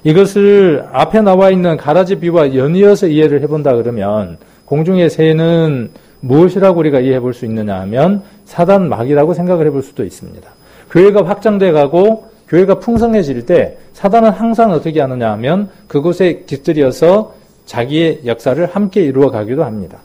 이것을 앞에 나와 있는 가라지 비유와 연이어서 이해를 해본다 그러면 공중의 새는 무엇이라고 우리가 이해해 볼 수 있느냐 하면 사단 마귀라고 생각을 해볼 수도 있습니다. 교회가 확장돼 가고 교회가 풍성해질 때 사단은 항상 어떻게 하느냐 하면 그곳에 깃들여서 자기의 역사를 함께 이루어 가기도 합니다.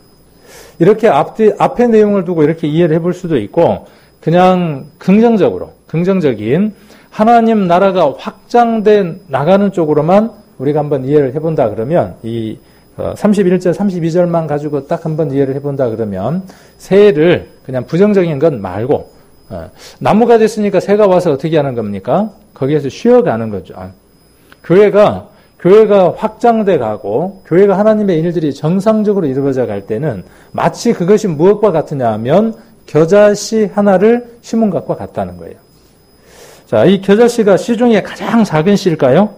이렇게 앞에 내용을 두고 이렇게 이해를 해볼 수도 있고 그냥 긍정적인 하나님 나라가 확장돼 나가는 쪽으로만 우리가 한번 이해를 해본다 그러면 이 31절, 32절만 가지고 딱 한번 이해를 해본다 그러면 새를 그냥 부정적인 건 말고 나무가 됐으니까 새가 와서 어떻게 하는 겁니까? 거기에서 쉬어가는 거죠. 교회가 확장돼 가고 교회가 하나님의 일들이 정상적으로 이루어져 갈 때는 마치 그것이 무엇과 같으냐 하면 겨자씨 하나를 심은 것과 같다는 거예요. 자, 이 겨자씨가 씨 중에 가장 작은 씨일까요?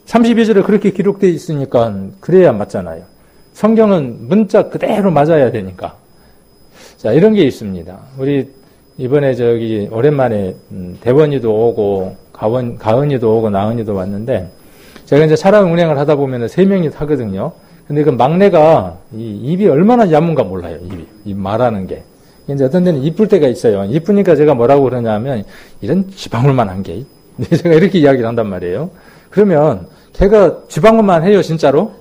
32절에 그렇게 기록되어 있으니까 그래야 맞잖아요. 성경은 문자 그대로 맞아야 되니까. 자, 이런 게 있습니다. 우리 이번에 오랜만에 대원이도 오고 가은이도 오고 나은이도 왔는데 제가 이제 차량 운행을 하다 보면 3명이 타거든요. 근데 그 막내가 이 입이 얼마나 얇은가 몰라요. 입 말하는 게. 이제 어떤 데는 이쁠 때가 있어요. 이쁘니까 제가 뭐라고 그러냐면, 이런 지방울만한 게. 제가 이렇게 이야기를 한단 말이에요. 그러면, 걔가 지방울만 해요, 진짜로?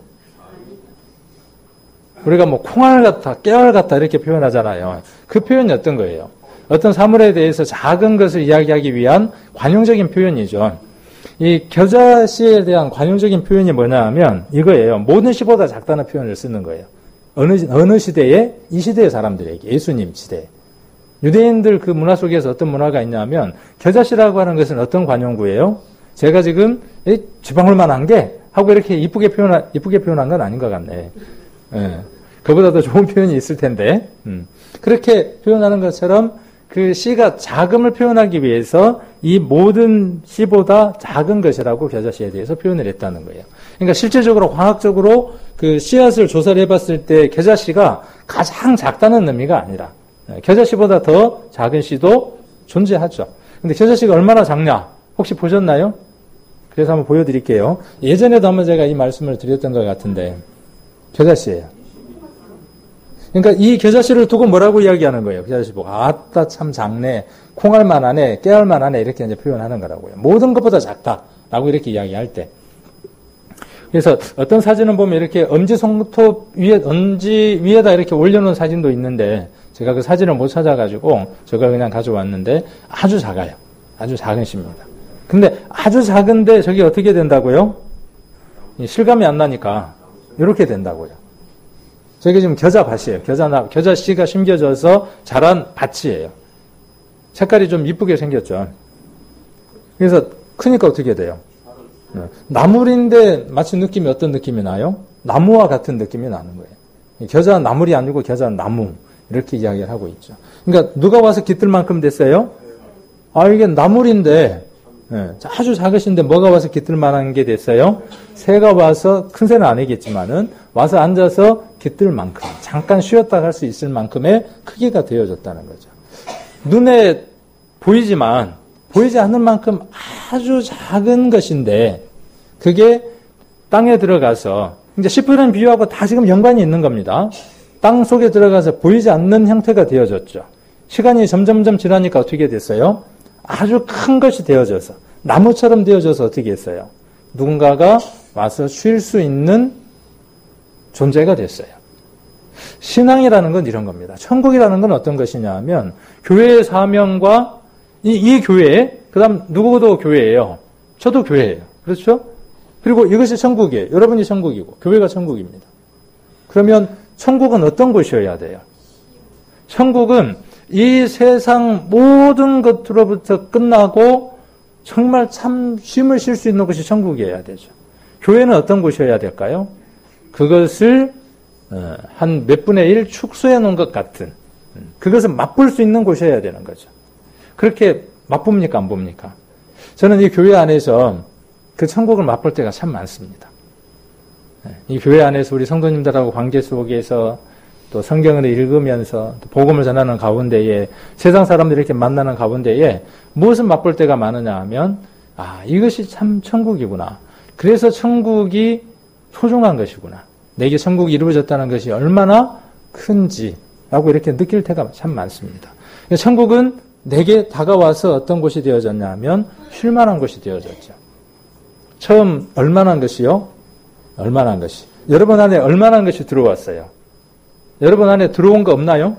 우리가 뭐, 콩알 같아, 깨알 같아, 이렇게 표현하잖아요. 그 표현이 어떤 거예요? 어떤 사물에 대해서 작은 것을 이야기하기 위한 관용적인 표현이죠. 이 겨자씨에 대한 관용적인 표현이 뭐냐 하면, 이거예요. 모든 씨보다 작다는 표현을 쓰는 거예요. 어느 시대에? 이 시대의 사람들에게, 예수님 시대. 유대인들 그 문화 속에서 어떤 문화가 있냐면, 겨자씨라고 하는 것은 어떤 관용구예요? 제가 지금 지방울만한 게 하고 이렇게 이쁘게 표현한 건 아닌 것 같네. 예. 그보다 더 좋은 표현이 있을 텐데, 그렇게 표현하는 것처럼 그 씨가 작음을 표현하기 위해서 이 모든 씨보다 작은 것이라고 겨자씨에 대해서 표현을 했다는 거예요. 그러니까 실제적으로 과학적으로 그 씨앗을 조사를 해봤을 때 겨자씨가 가장 작다는 의미가 아니라 겨자씨보다 더 작은 씨도 존재하죠. 근데 겨자씨가 얼마나 작냐? 혹시 보셨나요? 그래서 한번 보여드릴게요. 예전에도 한번 제가 이 말씀을 드렸던 것 같은데 겨자씨예요. 그러니까 이 겨자씨를 두고 뭐라고 이야기하는 거예요? 겨자씨 보고 아따 참 작네, 콩알만하네, 깨알만하네 이렇게 이제 표현하는 거라고요. 모든 것보다 작다라고 이렇게 이야기할 때. 그래서 어떤 사진은 보면 이렇게 엄지 손톱 위에 엄지 위에다 이렇게 올려놓은 사진도 있는데 제가 그 사진을 못 찾아가지고 제가 그냥 가져왔는데 아주 작아요. 아주 작은 씨입니다. 근데 아주 작은데 저게 어떻게 된다고요? 실감이 안 나니까 이렇게 된다고요. 저게 지금 겨자밭이에요. 겨자씨가 심겨져서 자란 밭이에요. 색깔이 좀 이쁘게 생겼죠. 그래서 크니까 어떻게 돼요? 나물인데 마치 느낌이 어떤 느낌이 나요? 나무와 같은 느낌이 나는 거예요. 겨자는 나물이 아니고 겨자는 나무. 이렇게 이야기를 하고 있죠. 그러니까 누가 와서 깃들 만큼 됐어요? 아, 이게 나물인데, 아주 작으신데 뭐가 와서 깃들 만한 게 됐어요? 새가 와서, 큰 새는 아니겠지만은, 와서 앉아서 깃들 만큼, 잠깐 쉬었다 갈 수 있을 만큼의 크기가 되어졌다는 거죠. 눈에 보이지만, 보이지 않는 만큼 아주 작은 것인데, 그게 땅에 들어가서, 이제 씨뿌리는 비유하고 다 지금 연관이 있는 겁니다. 땅 속에 들어가서 보이지 않는 형태가 되어졌죠. 시간이 점점점 지나니까 어떻게 됐어요? 아주 큰 것이 되어져서, 나무처럼 되어져서 어떻게 했어요? 누군가가 와서 쉴 수 있는 존재가 됐어요. 신앙이라는 건 이런 겁니다. 천국이라는 건 어떤 것이냐 하면, 교회의 사명과 이 교회, 그 다음 누구도 교회예요. 저도 교회예요. 그렇죠? 그리고 이것이 천국이에요. 여러분이 천국이고, 교회가 천국입니다. 그러면 천국은 어떤 곳이어야 돼요? 천국은 이 세상 모든 것으로부터 끝나고 정말 참 쉼을 쉴 수 있는 곳이 천국이어야 되죠. 교회는 어떤 곳이어야 될까요? 그것을 한 몇 분의 1 축소해 놓은 것 같은, 그것을 맛볼 수 있는 곳이어야 되는 거죠. 그렇게 맛봅니까? 안 봅니까? 저는 이 교회 안에서 그 천국을 맛볼 때가 참 많습니다. 이 교회 안에서 우리 성도님들하고 관계 속에서 또 성경을 읽으면서 또 복음을 전하는 가운데에 세상 사람들이 이렇게 만나는 가운데에 무엇을 맛볼 때가 많으냐 하면, 아, 이것이 참 천국이구나. 그래서 천국이 소중한 것이구나. 내게 천국이 이루어졌다는 것이 얼마나 큰지라고 이렇게 느낄 때가 참 많습니다. 천국은 내게 다가와서 어떤 곳이 되어졌냐 하면 쉴만한 곳이 되어졌죠. 처음 얼마나 것이요? 얼마나 것이. 여러분 안에 얼마나 것이 들어왔어요? 여러분 안에 들어온 거 없나요?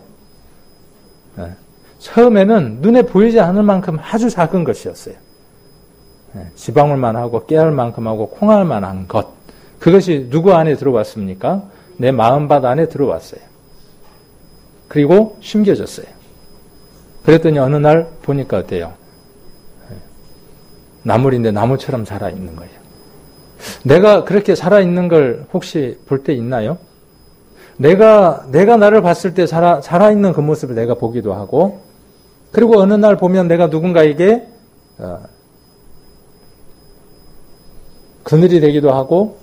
네. 처음에는 눈에 보이지 않을 만큼 아주 작은 것이었어요. 네. 지방울만 하고 깨알만큼 하고 콩알만한 것. 그것이 누구 안에 들어왔습니까? 내 마음밭 안에 들어왔어요. 그리고 심겨졌어요. 그랬더니 어느 날 보니까 어때요? 네. 나물인데 나무처럼 자라있는 거예요. 내가 그렇게 살아있는 걸 혹시 볼 때 있나요? 내가 나를 봤을 때 살아있는 그 모습을 내가 보기도 하고, 그리고 어느 날 보면 내가 누군가에게 그늘이 되기도 하고,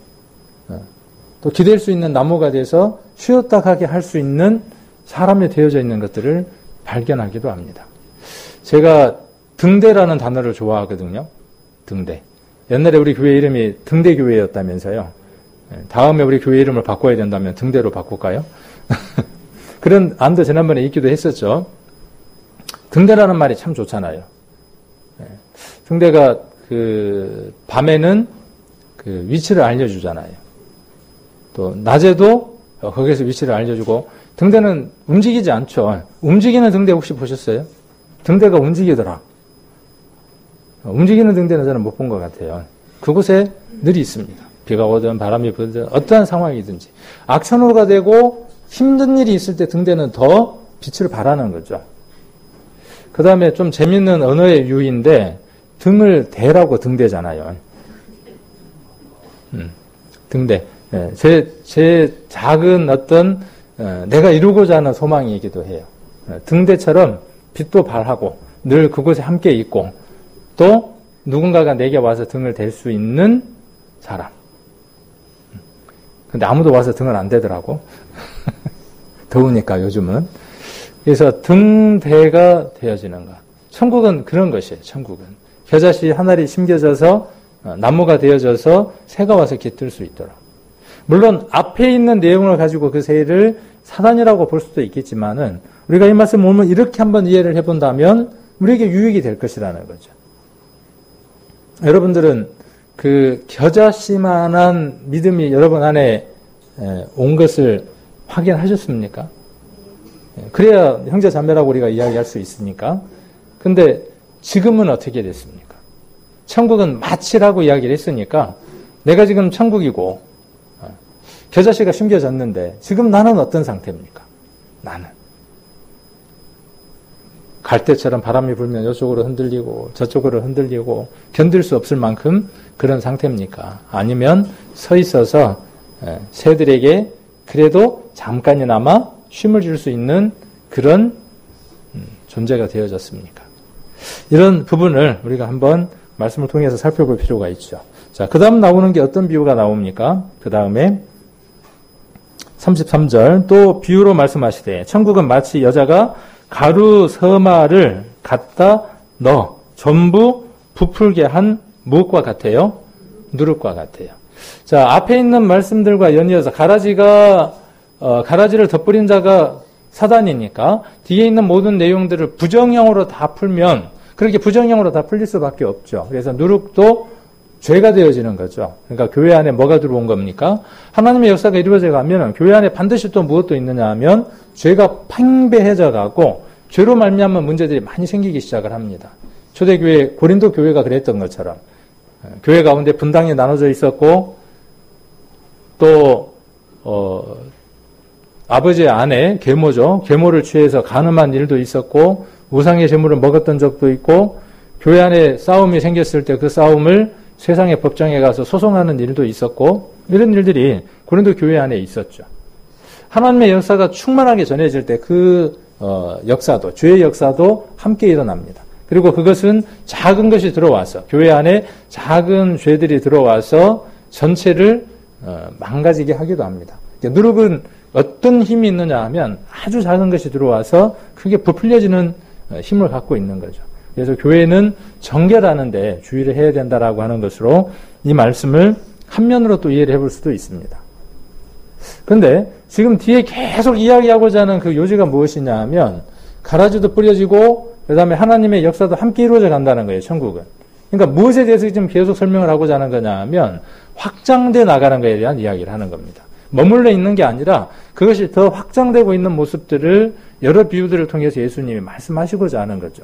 또 기댈 수 있는 나무가 돼서 쉬었다 가게 할 수 있는 사람이 되어져 있는 것들을 발견하기도 합니다. 제가 등대라는 단어를 좋아하거든요. 등대. 옛날에 우리 교회 이름이 등대교회였다면서요. 다음에 우리 교회 이름을 바꿔야 된다면 등대로 바꿀까요? 그런 안도 지난번에 있기도 했었죠. 등대라는 말이 참 좋잖아요. 등대가 밤에는 위치를 알려주잖아요. 또 낮에도 거기에서 위치를 알려주고, 등대는 움직이지 않죠. 움직이는 등대 혹시 보셨어요? 등대가 움직이더라. 움직이는 등대는 저는 못 본 것 같아요. 그곳에 늘 있습니다. 비가 오든 바람이 불든 어떠한 상황이든지. 악천후가 되고 힘든 일이 있을 때 등대는 더 빛을 발하는 거죠. 그 다음에 좀 재밌는 언어의 유희인데, 등을 대라고 등대잖아요. 등대. 제 작은 어떤 내가 이루고자 하는 소망이기도 해요. 등대처럼 빛도 발하고 늘 그곳에 함께 있고, 또 누군가가 내게 와서 등을 댈 수 있는 사람. 근데 아무도 와서 등을 안 대더라고. 더우니까 요즘은. 그래서 등대가 되어지는 것. 천국은 그런 것이에요. 천국은. 겨자씨 하나리 심겨져서 나무가 되어져서 새가 와서 깃들 수 있도록. 물론 앞에 있는 내용을 가지고 그 새를 사단이라고 볼 수도 있겠지만은, 우리가 이 말씀 보면 이렇게 한번 이해를 해본다면 우리에게 유익이 될 것이라는 거죠. 여러분들은 그 겨자씨만한 믿음이 여러분 안에 온 것을 확인하셨습니까? 그래야 형제 자매라고 우리가 이야기할 수 있으니까. 근데 지금은 어떻게 됐습니까? 천국은 마치라고 이야기를 했으니까, 내가 지금 천국이고 겨자씨가 심겨졌는데 지금 나는 어떤 상태입니까? 나는 갈대처럼 바람이 불면 이쪽으로 흔들리고 저쪽으로 흔들리고 견딜 수 없을 만큼 그런 상태입니까? 아니면 서 있어서 새들에게 그래도 잠깐이나마 쉼을 줄 수 있는 그런 존재가 되어졌습니까? 이런 부분을 우리가 한번 말씀을 통해서 살펴볼 필요가 있죠. 자, 그 다음 나오는 게 어떤 비유가 나옵니까? 그 다음에 33절, 또 비유로 말씀하시되, 천국은 마치 여자가 가루 서마를 갖다 넣어 전부 부풀게 한 무엇과 같아요? 누룩과 같아요. 자, 앞에 있는 말씀들과 연이어서 가라지를 덧뿌린 자가 사단이니까 뒤에 있는 모든 내용들을 부정형으로 다 풀면 그렇게 부정형으로 다 풀릴 수밖에 없죠. 그래서 누룩도 죄가 되어지는 거죠. 그러니까 교회 안에 뭐가 들어온 겁니까? 하나님의 역사가 이루어져 가면 교회 안에 반드시 또 무엇도 있느냐 하면 죄가 팽배해져 가고 죄로 말미암은 문제들이 많이 생기기 시작을 합니다. 초대교회 고린도 교회가 그랬던 것처럼 교회 가운데 분당이 나눠져 있었고, 또 아버지의 아내 계모죠. 계모를 취해서 간음한 일도 있었고, 우상의 제물을 먹었던 적도 있고, 교회 안에 싸움이 생겼을 때 그 싸움을 세상의 법정에 가서 소송하는 일도 있었고, 이런 일들이 고린도 교회 안에 있었죠. 하나님의 역사가 충만하게 전해질 때 그 역사도, 죄의 역사도 함께 일어납니다. 그리고 그것은 작은 것이 들어와서, 교회 안에 작은 죄들이 들어와서 전체를 망가지게 하기도 합니다. 누룩은 어떤 힘이 있느냐 하면 아주 작은 것이 들어와서 크게 부풀려지는 힘을 갖고 있는 거죠. 그래서 교회는 정결하는데 주의를 해야 된다라고 하는 것으로 이 말씀을 한 면으로 또 이해를 해볼 수도 있습니다. 그런데 지금 뒤에 계속 이야기하고자 하는 그 요지가 무엇이냐 하면, 가라지도 뿌려지고 그 다음에 하나님의 역사도 함께 이루어져 간다는 거예요, 천국은. 그러니까 무엇에 대해서 지금 계속 설명을 하고자 하는 거냐 하면 확장돼 나가는 것에 대한 이야기를 하는 겁니다. 머물러 있는 게 아니라 그것이 더 확장되고 있는 모습들을 여러 비유들을 통해서 예수님이 말씀하시고자 하는 거죠.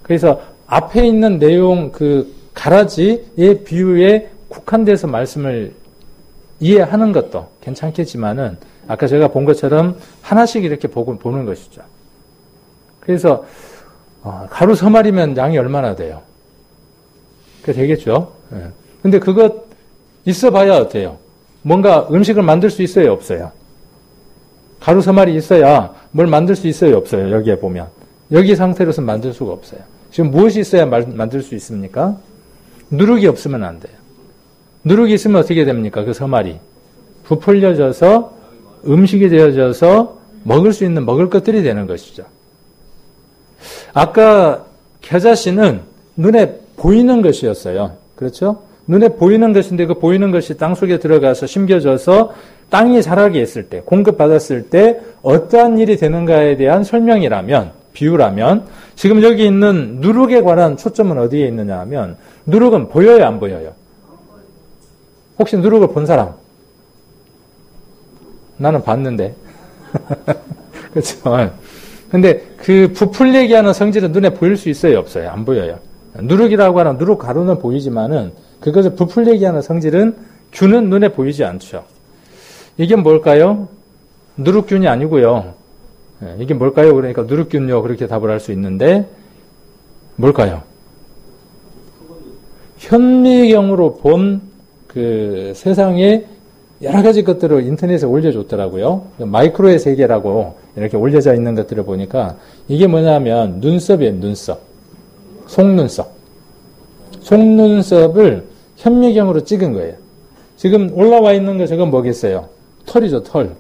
그래서 앞에 있는 내용, 그 가라지의 비유에 국한돼서 말씀을 이해하는 것도 괜찮겠지만은 아까 제가 본 것처럼 하나씩 이렇게 보는 것이죠. 그래서 가루 서말이면 양이 얼마나 돼요? 그게 되겠죠. 근데 그것 있어봐야 어때요? 뭔가 음식을 만들 수 있어요, 없어요? 가루 서말이 있어야 뭘 만들 수 있어요, 없어요? 여기에 보면 여기 상태로서 만들 수가 없어요. 지금 무엇이 있어야 만들 수 있습니까? 누룩이 없으면 안 돼요. 누룩이 있으면 어떻게 됩니까? 그 서말이 부풀려져서 음식이 되어져서 먹을 수 있는 먹을 것들이 되는 것이죠. 아까 겨자씨는 눈에 보이는 것이었어요. 그렇죠? 눈에 보이는 것인데 그 보이는 것이 땅속에 들어가서 심겨져서 땅이 자라게 했을 때, 공급받았을 때 어떠한 일이 되는가에 대한 설명이라면, 비유라면, 지금 여기 있는 누룩에 관한 초점은 어디에 있느냐 하면, 누룩은 보여요, 안 보여요? 혹시 누룩을 본 사람? 나는 봤는데. 그렇죠. 근데 그 부풀리게 하는 성질은 눈에 보일 수 있어요, 없어요? 안 보여요. 누룩이라고 하는 누룩 가루는 보이지만은 그것을 부풀리게 하는 성질은 균은 눈에 보이지 않죠. 이게 뭘까요? 누룩균이 아니고요. 이게 뭘까요? 그러니까 누룩균요 그렇게 답을 할 수 있는데 뭘까요? 현미경으로 본 그 세상에 여러 가지 것들을 인터넷에 올려줬더라고요. 마이크로의 세계라고 이렇게 올려져 있는 것들을 보니까 이게 뭐냐면 눈썹이에요, 눈썹. 속눈썹. 속눈썹을 현미경으로 찍은 거예요. 지금 올라와 있는 거 저건 뭐겠어요? 털이죠, 털.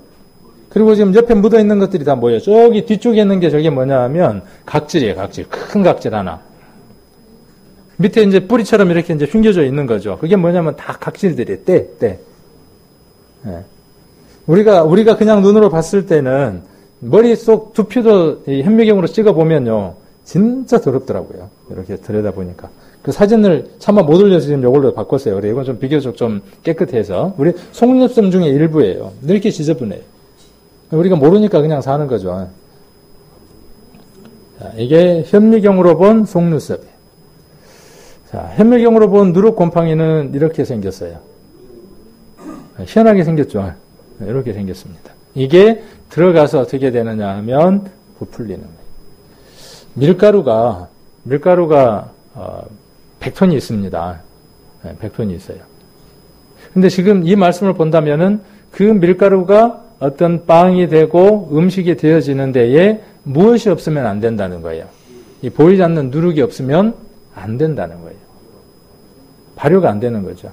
그리고 지금 옆에 묻어 있는 것들이 다 뭐예요? 저기 뒤쪽에 있는 게 저게 뭐냐 하면 각질이에요, 각질. 큰 각질 하나. 밑에 이제 뿌리처럼 이렇게 이제 휘겨져 있는 거죠. 그게 뭐냐면 다 각질들이에요, 때. 예. 우리가 그냥 눈으로 봤을 때는 머릿속 두피도 이 현미경으로 찍어보면요. 진짜 더럽더라고요. 이렇게 들여다보니까. 그 사진을 차마 못 올려서 지금 이걸로 바꿨어요. 그래, 이건 좀 비교적 좀 깨끗해서. 우리 속눈썹 중에 일부예요. 이렇게 지저분해요. 우리가 모르니까 그냥 사는 거죠. 자, 이게 현미경으로 본 속눈썹이에요. 자, 현미경으로 본 누룩곰팡이는 이렇게 생겼어요. 희한하게 생겼죠. 이렇게 생겼습니다. 이게 들어가서 어떻게 되느냐 하면 부풀리는 거예요. 밀가루가 100톤이 있습니다. 100톤이 있어요. 근데 지금 이 말씀을 본다면은 그 밀가루가 어떤 빵이 되고 음식이 되어지는 데에 무엇이 없으면 안 된다는 거예요. 이 보이지 않는 누룩이 없으면 안 된다는 거예요. 발효가 안 되는 거죠.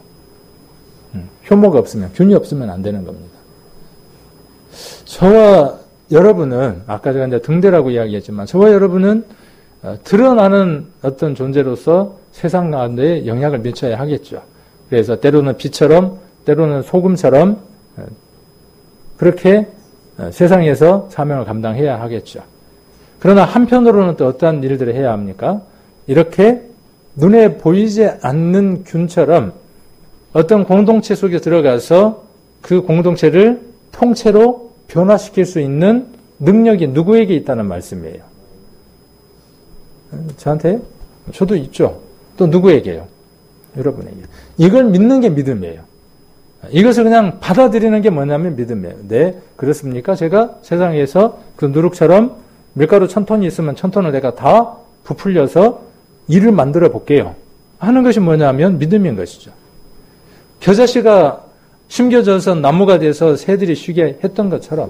효모가 없으면, 균이 없으면 안 되는 겁니다. 저와 여러분은, 아까 제가 이제 등대라고 이야기했지만, 저와 여러분은 드러나는 어떤 존재로서 세상 가운데 영향을 미쳐야 하겠죠. 그래서 때로는 빛처럼, 때로는 소금처럼, 그렇게 세상에서 사명을 감당해야 하겠죠. 그러나 한편으로는 또 어떠한 일들을 해야 합니까? 이렇게 눈에 보이지 않는 균처럼 어떤 공동체 속에 들어가서 그 공동체를 통째로 변화시킬 수 있는 능력이 누구에게 있다는 말씀이에요? 저한테? 저도 있죠. 또 누구에게요? 여러분에게. 이걸 믿는 게 믿음이에요. 이것을 그냥 받아들이는 게 뭐냐면 믿음이에요. 네, 그렇습니까? 제가 세상에서 그 누룩처럼 밀가루 1000톤이 있으면 1000톤을 내가 다 부풀려서 일을 만들어 볼게요. 하는 것이 뭐냐면 믿음인 것이죠. 겨자씨가 심겨져서 나무가 돼서 새들이 쉬게 했던 것처럼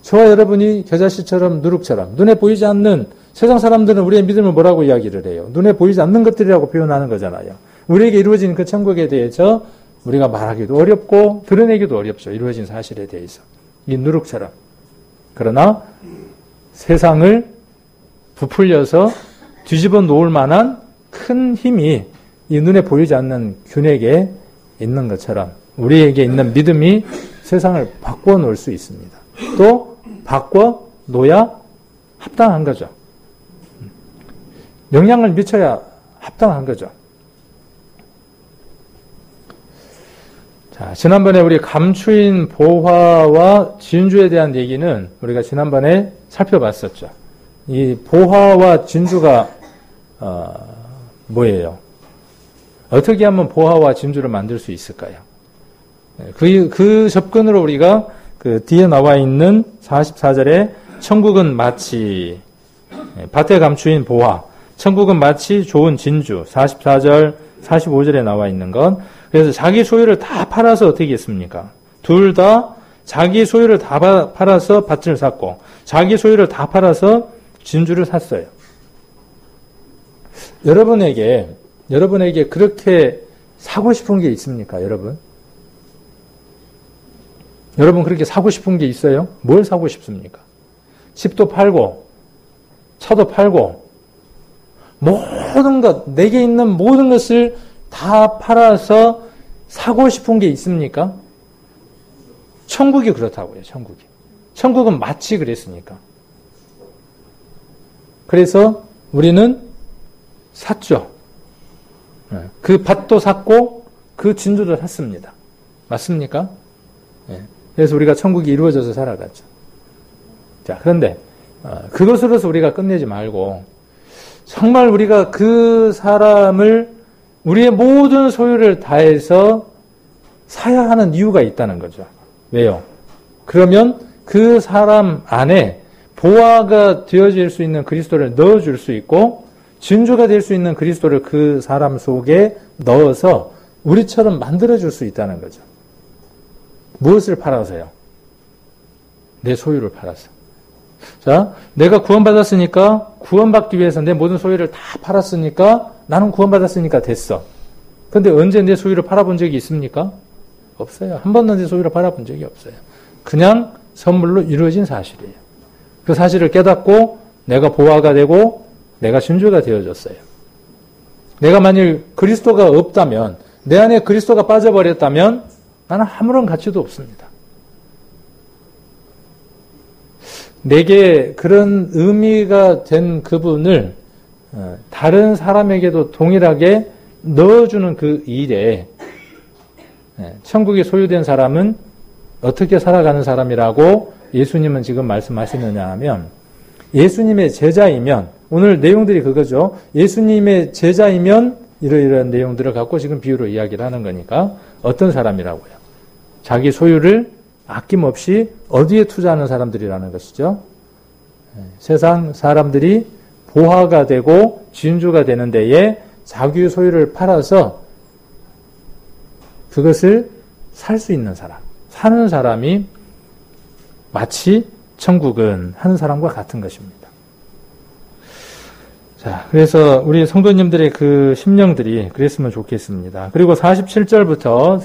저와 여러분이 겨자씨처럼 누룩처럼 눈에 보이지 않는 세상 사람들은 우리의 믿음을 뭐라고 이야기를 해요? 눈에 보이지 않는 것들이라고 표현하는 거잖아요. 우리에게 이루어진 그 천국에 대해서 우리가 말하기도 어렵고 드러내기도 어렵죠. 이루어진 사실에 대해서. 이 누룩처럼. 그러나 세상을 부풀려서 뒤집어 놓을 만한 큰 힘이 이 눈에 보이지 않는 균에게 있는 것처럼 우리에게 있는 믿음이 세상을 바꿔 놓을 수 있습니다. 또 바꿔 놓아야 합당한 거죠. 영향을 미쳐야 합당한 거죠. 자, 지난번에 우리 감추인 보화와 진주에 대한 얘기는 우리가 지난번에 살펴봤었죠. 이 보화와 진주가 뭐예요? 어떻게 하면 보화와 진주를 만들 수 있을까요? 그 접근으로 우리가 그 뒤에 나와 있는 44절에 천국은 마치 밭에 감추인 보화, 천국은 마치 좋은 진주, 44절, 45절에 나와 있는 건 그래서 자기 소유를 다 팔아서 어떻게 했습니까? 둘 다 자기 소유를 다 팔아서 밭을 샀고 자기 소유를 다 팔아서 진주를 샀어요. 여러분에게 그렇게 사고 싶은 게 있습니까, 여러분? 여러분 그렇게 사고 싶은 게 있어요? 뭘 사고 싶습니까? 집도 팔고 차도 팔고 모든 것, 내게 있는 모든 것을 다 팔아서 사고 싶은 게 있습니까? 천국이 그렇다고요, 천국이. 천국은 마치 그랬으니까. 그래서 우리는 샀죠. 그 밭도 샀고 그 진주도 샀습니다. 맞습니까? 그래서 우리가 천국이 이루어져서 살아갔죠. 자, 그런데 그것으로서 우리가 끝내지 말고 정말 우리가 그 사람을 우리의 모든 소유를 다해서 사야 하는 이유가 있다는 거죠. 왜요? 그러면 그 사람 안에 보화가 되어질 수 있는 그리스도를 넣어줄 수 있고 진주가 될 수 있는 그리스도를 그 사람 속에 넣어서 우리처럼 만들어줄 수 있다는 거죠. 무엇을 팔아서요? 내 소유를 팔아서. 자, 내가 구원받았으니까 구원받기 위해서 내 모든 소유를 다 팔았으니까 나는 구원받았으니까 됐어. 근데 언제 내 소유를 팔아본 적이 있습니까? 없어요. 한 번도 내 소유를 팔아본 적이 없어요. 그냥 선물로 이루어진 사실이에요. 그 사실을 깨닫고 내가 보화가 되고 내가 진주가 되어졌어요. 내가 만일 그리스도가 없다면, 내 안에 그리스도가 빠져버렸다면 나는 아무런 가치도 없습니다. 내게 그런 의미가 된 그분을 다른 사람에게도 동일하게 넣어주는 그 일에 천국이 소유된 사람은 어떻게 살아가는 사람이라고 예수님은 지금 말씀하시느냐 하면, 예수님의 제자이면, 오늘 내용들이 그거죠. 예수님의 제자이면 이러이러한 내용들을 갖고 지금 비유로 이야기를 하는 거니까 어떤 사람이라고요? 자기 소유를 아낌없이 어디에 투자하는 사람들이라는 것이죠. 세상 사람들이 보화가 되고 진주가 되는 데에 자기 소유를 팔아서 그것을 살 수 있는 사람, 사는 사람이 마치 천국은 하는 사람과 같은 것입니다. 자, 그래서 우리 성도님들의 그 심령들이 그랬으면 좋겠습니다. 그리고 47절부터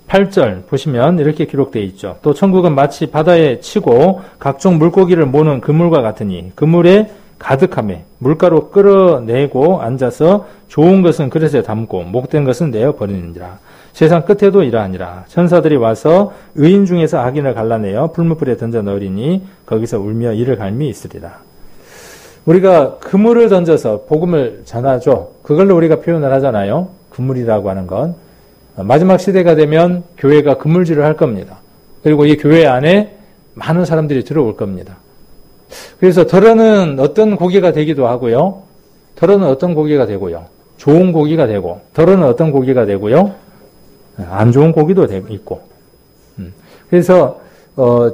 48절 보시면 이렇게 기록되어 있죠. 또 천국은 마치 바다에 치고 각종 물고기를 모는 그물과 같으니 그물에 가득하며 물가로 끌어내고 앉아서 좋은 것은 그릇에 담고 목된 것은 내어 버리는지라. 세상 끝에도 이러하니라. 천사들이 와서 의인 중에서 악인을 갈라내어 풀무불에 던져 넣으리니 거기서 울며 이를 갈미 있으리라. 우리가 그물을 던져서 복음을 전하죠. 그걸로 우리가 표현을 하잖아요. 그물이라고 하는 건. 마지막 시대가 되면 교회가 그물질을 할 겁니다. 그리고 이 교회 안에 많은 사람들이 들어올 겁니다. 그래서 덜어는 어떤 고기가 되기도 하고요. 덜어는 어떤 고기가 되고요. 좋은 고기가 되고, 덜어는 어떤 고기가 되고요. 안 좋은 고기도 있고. 그래서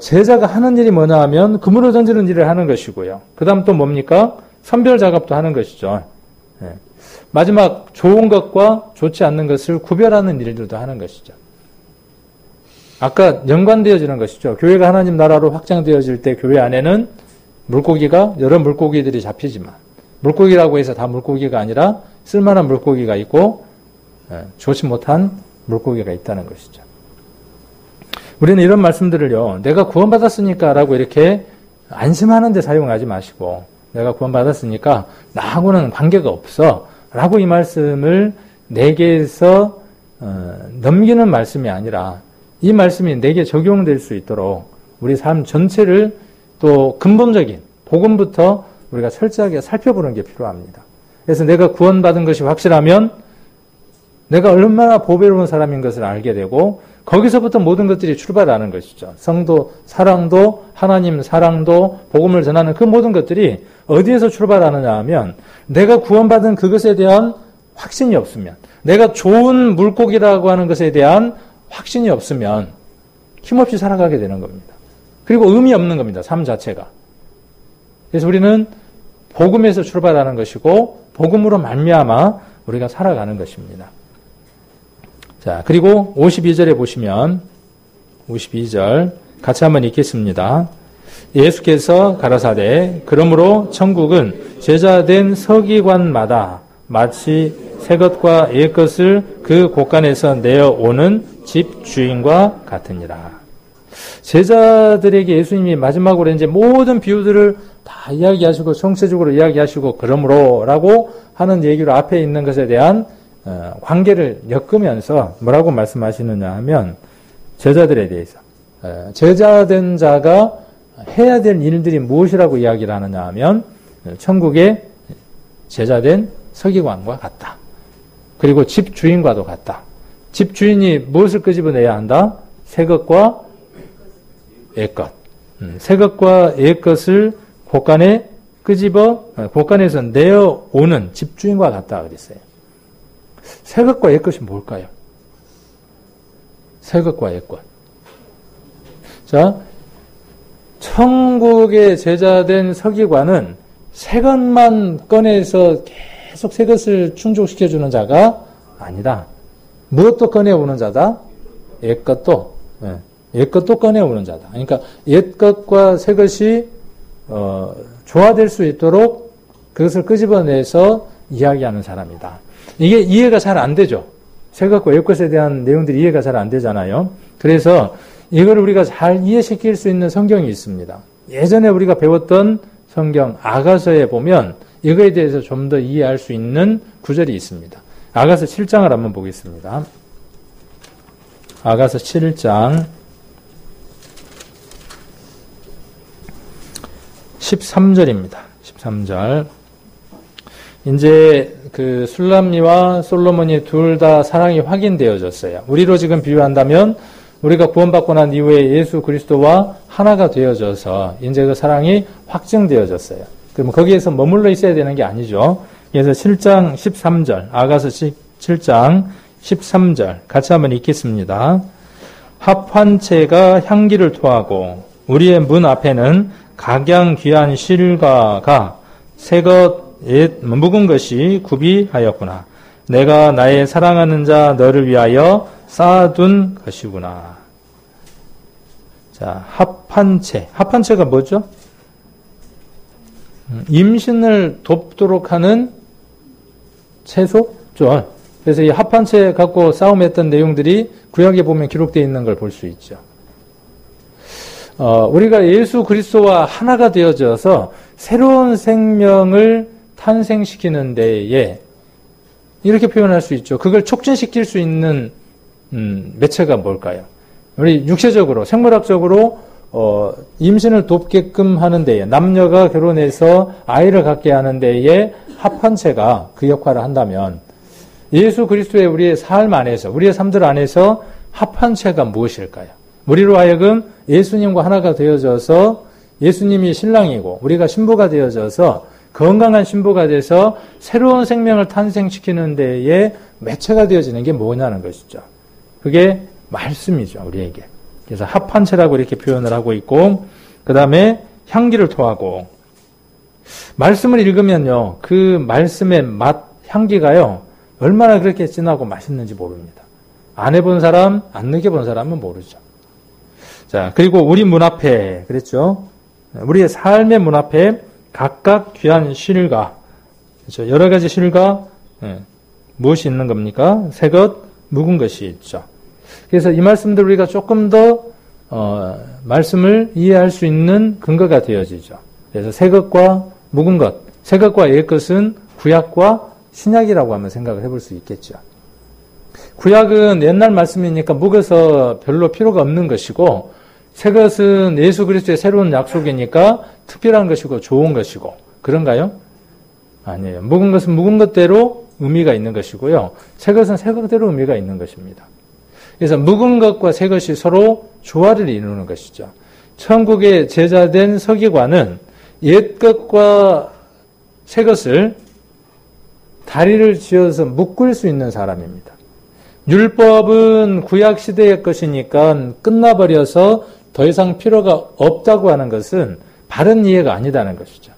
제자가 하는 일이 뭐냐 하면 그물을 던지는 일을 하는 것이고요. 그 다음 또 뭡니까? 선별 작업도 하는 것이죠. 마지막 좋은 것과 좋지 않는 것을 구별하는 일들도 하는 것이죠. 아까 연관되어지는 것이죠. 교회가 하나님 나라로 확장되어질 때 교회 안에는 물고기가 여러 물고기들이 잡히지만 물고기라고 해서 다 물고기가 아니라 쓸만한 물고기가 있고 좋지 못한 물고기가 있다는 것이죠. 우리는 이런 말씀들을요, 내가 구원받았으니까 라고 이렇게 안심하는 데 사용하지 마시고, 내가 구원받았으니까 나하고는 관계가 없어 라고 이 말씀을 내게서 넘기는 말씀이 아니라 이 말씀이 내게 적용될 수 있도록 우리 삶 전체를 또 근본적인 복음부터 우리가 철저하게 살펴보는 게 필요합니다. 그래서 내가 구원받은 것이 확실하면 내가 얼마나 보배로운 사람인 것을 알게 되고 거기서부터 모든 것들이 출발하는 것이죠. 성도 사랑도 하나님 사랑도 복음을 전하는 그 모든 것들이 어디에서 출발하느냐 하면 내가 구원받은 그것에 대한 확신이 없으면, 내가 좋은 물고기라고 하는 것에 대한 확신이 없으면 힘없이 살아가게 되는 겁니다. 그리고 의미 없는 겁니다. 삶 자체가. 그래서 우리는 복음에서 출발하는 것이고 복음으로 말미암아 우리가 살아가는 것입니다. 자, 그리고 52절에 보시면 52절 같이 한번 읽겠습니다. 예수께서 가라사대 그러므로 천국은 제자된 서기관마다 마치 새 것과 옛 것을 그 곳간에서 내어오는 집 주인과 같으니라. 제자들에게 예수님이 마지막으로 이제 모든 비유들을 다 이야기하시고 총체적으로 이야기하시고 그러므로라고 하는 얘기로 앞에 있는 것에 대한 관계를 엮으면서 뭐라고 말씀하시느냐 하면 제자들에 대해서 제자된 자가 해야 될 일들이 무엇이라고 이야기를 하느냐 하면 천국의 제자된 서기관과 같다. 그리고 집주인과도 같다. 집주인이 무엇을 끄집어내야 한다? 새 것과 옛것. 새 것과 옛것을 곳간에서 내어오는 집주인과 같다 그랬어요. 새 것과 옛것이 뭘까요? 새 것과 옛것. 자, 천국의 제자된 서기관은 새 것만 꺼내서 계속 새 것을 충족시켜주는 자가 아니다. 무엇도 꺼내오는 자다? 옛것도. 옛것도 꺼내오는 자다. 그러니까 옛것과 새것이 조화될 수 있도록 그것을 끄집어내서 이야기하는 사람이다. 이게 이해가 잘 안 되죠. 새것과 옛것에 대한 내용들이 이해가 잘 안 되잖아요. 그래서 이걸 우리가 잘 이해시킬 수 있는 성경이 있습니다. 예전에 우리가 배웠던 성경 아가서에 보면 이거에 대해서 좀 더 이해할 수 있는 구절이 있습니다. 아가서 7장을 한번 보겠습니다. 아가서 7장 13절입니다. 13절. 이제 그 술람미와 솔로몬이 둘 다 사랑이 확인되어졌어요. 우리로 지금 비유한다면 우리가 구원받고 난 이후에 예수 그리스도와 하나가 되어져서 이제 그 사랑이 확증되어졌어요. 그럼 거기에서 머물러 있어야 되는 게 아니죠. 그래서 7장 13절, 아가서 7장 13절 같이 한번 읽겠습니다. 합환체가 향기를 토하고 우리의 문 앞에는 각양 귀한 실과가 새것 옛 묵은 것이 구비하였구나. 내가 나의 사랑하는 자 너를 위하여 쌓아둔 것이구나. 자, 합환체. 합환체가 뭐죠? 임신을 돕도록 하는 채소죠. 그래서 이 합환체 갖고 싸움했던 내용들이 구약에 보면 기록되어 있는 걸 볼 수 있죠. 우리가 예수 그리스도와 하나가 되어져서 새로운 생명을 탄생시키는 데에 이렇게 표현할 수 있죠. 그걸 촉진시킬 수 있는 매체가 뭘까요? 우리 육체적으로, 생물학적으로 임신을 돕게끔 하는 데에, 남녀가 결혼해서 아이를 갖게 하는 데에 합환체가 그 역할을 한다면 예수 그리스도의 우리의 삶 안에서, 우리의 삶들 안에서 합환체가 무엇일까요? 우리로 하여금 예수님과 하나가 되어져서 예수님이 신랑이고 우리가 신부가 되어져서 건강한 신부가 돼서 새로운 생명을 탄생시키는 데에 매체가 되어지는 게 뭐냐는 것이죠. 그게 말씀이죠, 우리에게. 그래서 합환체라고 이렇게 표현을 하고 있고, 그 다음에 향기를 토하고, 말씀을 읽으면요, 그 말씀의 맛, 향기가요, 얼마나 그렇게 진하고 맛있는지 모릅니다. 안 해본 사람, 안 느껴본 사람은 모르죠. 자, 그리고 우리 문 앞에, 그랬죠? 우리의 삶의 문 앞에 각각 귀한 실과, 그렇죠? 여러 가지 실과, 무엇이 있는 겁니까? 새것, 묵은 것이 있죠. 그래서 이 말씀들 우리가 조금 더, 말씀을 이해할 수 있는 근거가 되어지죠. 그래서 새것과 묵은 것, 새것과 옛것은 구약과 신약이라고 하면 생각을 해볼 수 있겠죠. 구약은 옛날 말씀이니까 묵어서 별로 필요가 없는 것이고, 새것은 예수 그리스도의 새로운 약속이니까 특별한 것이고 좋은 것이고, 그런가요? 아니에요. 묵은 것은 묵은 것대로 의미가 있는 것이고요. 새것은 새것대로 의미가 있는 것입니다. 그래서 묵은 것과 새것이 서로 조화를 이루는 것이죠. 천국의 제자된 서기관은 옛것과 새것을 다리를 지어서 묶을 수 있는 사람입니다. 율법은 구약 시대의 것이니까 끝나버려서 더 이상 필요가 없다고 하는 것은 바른 이해가 아니다는 것이죠.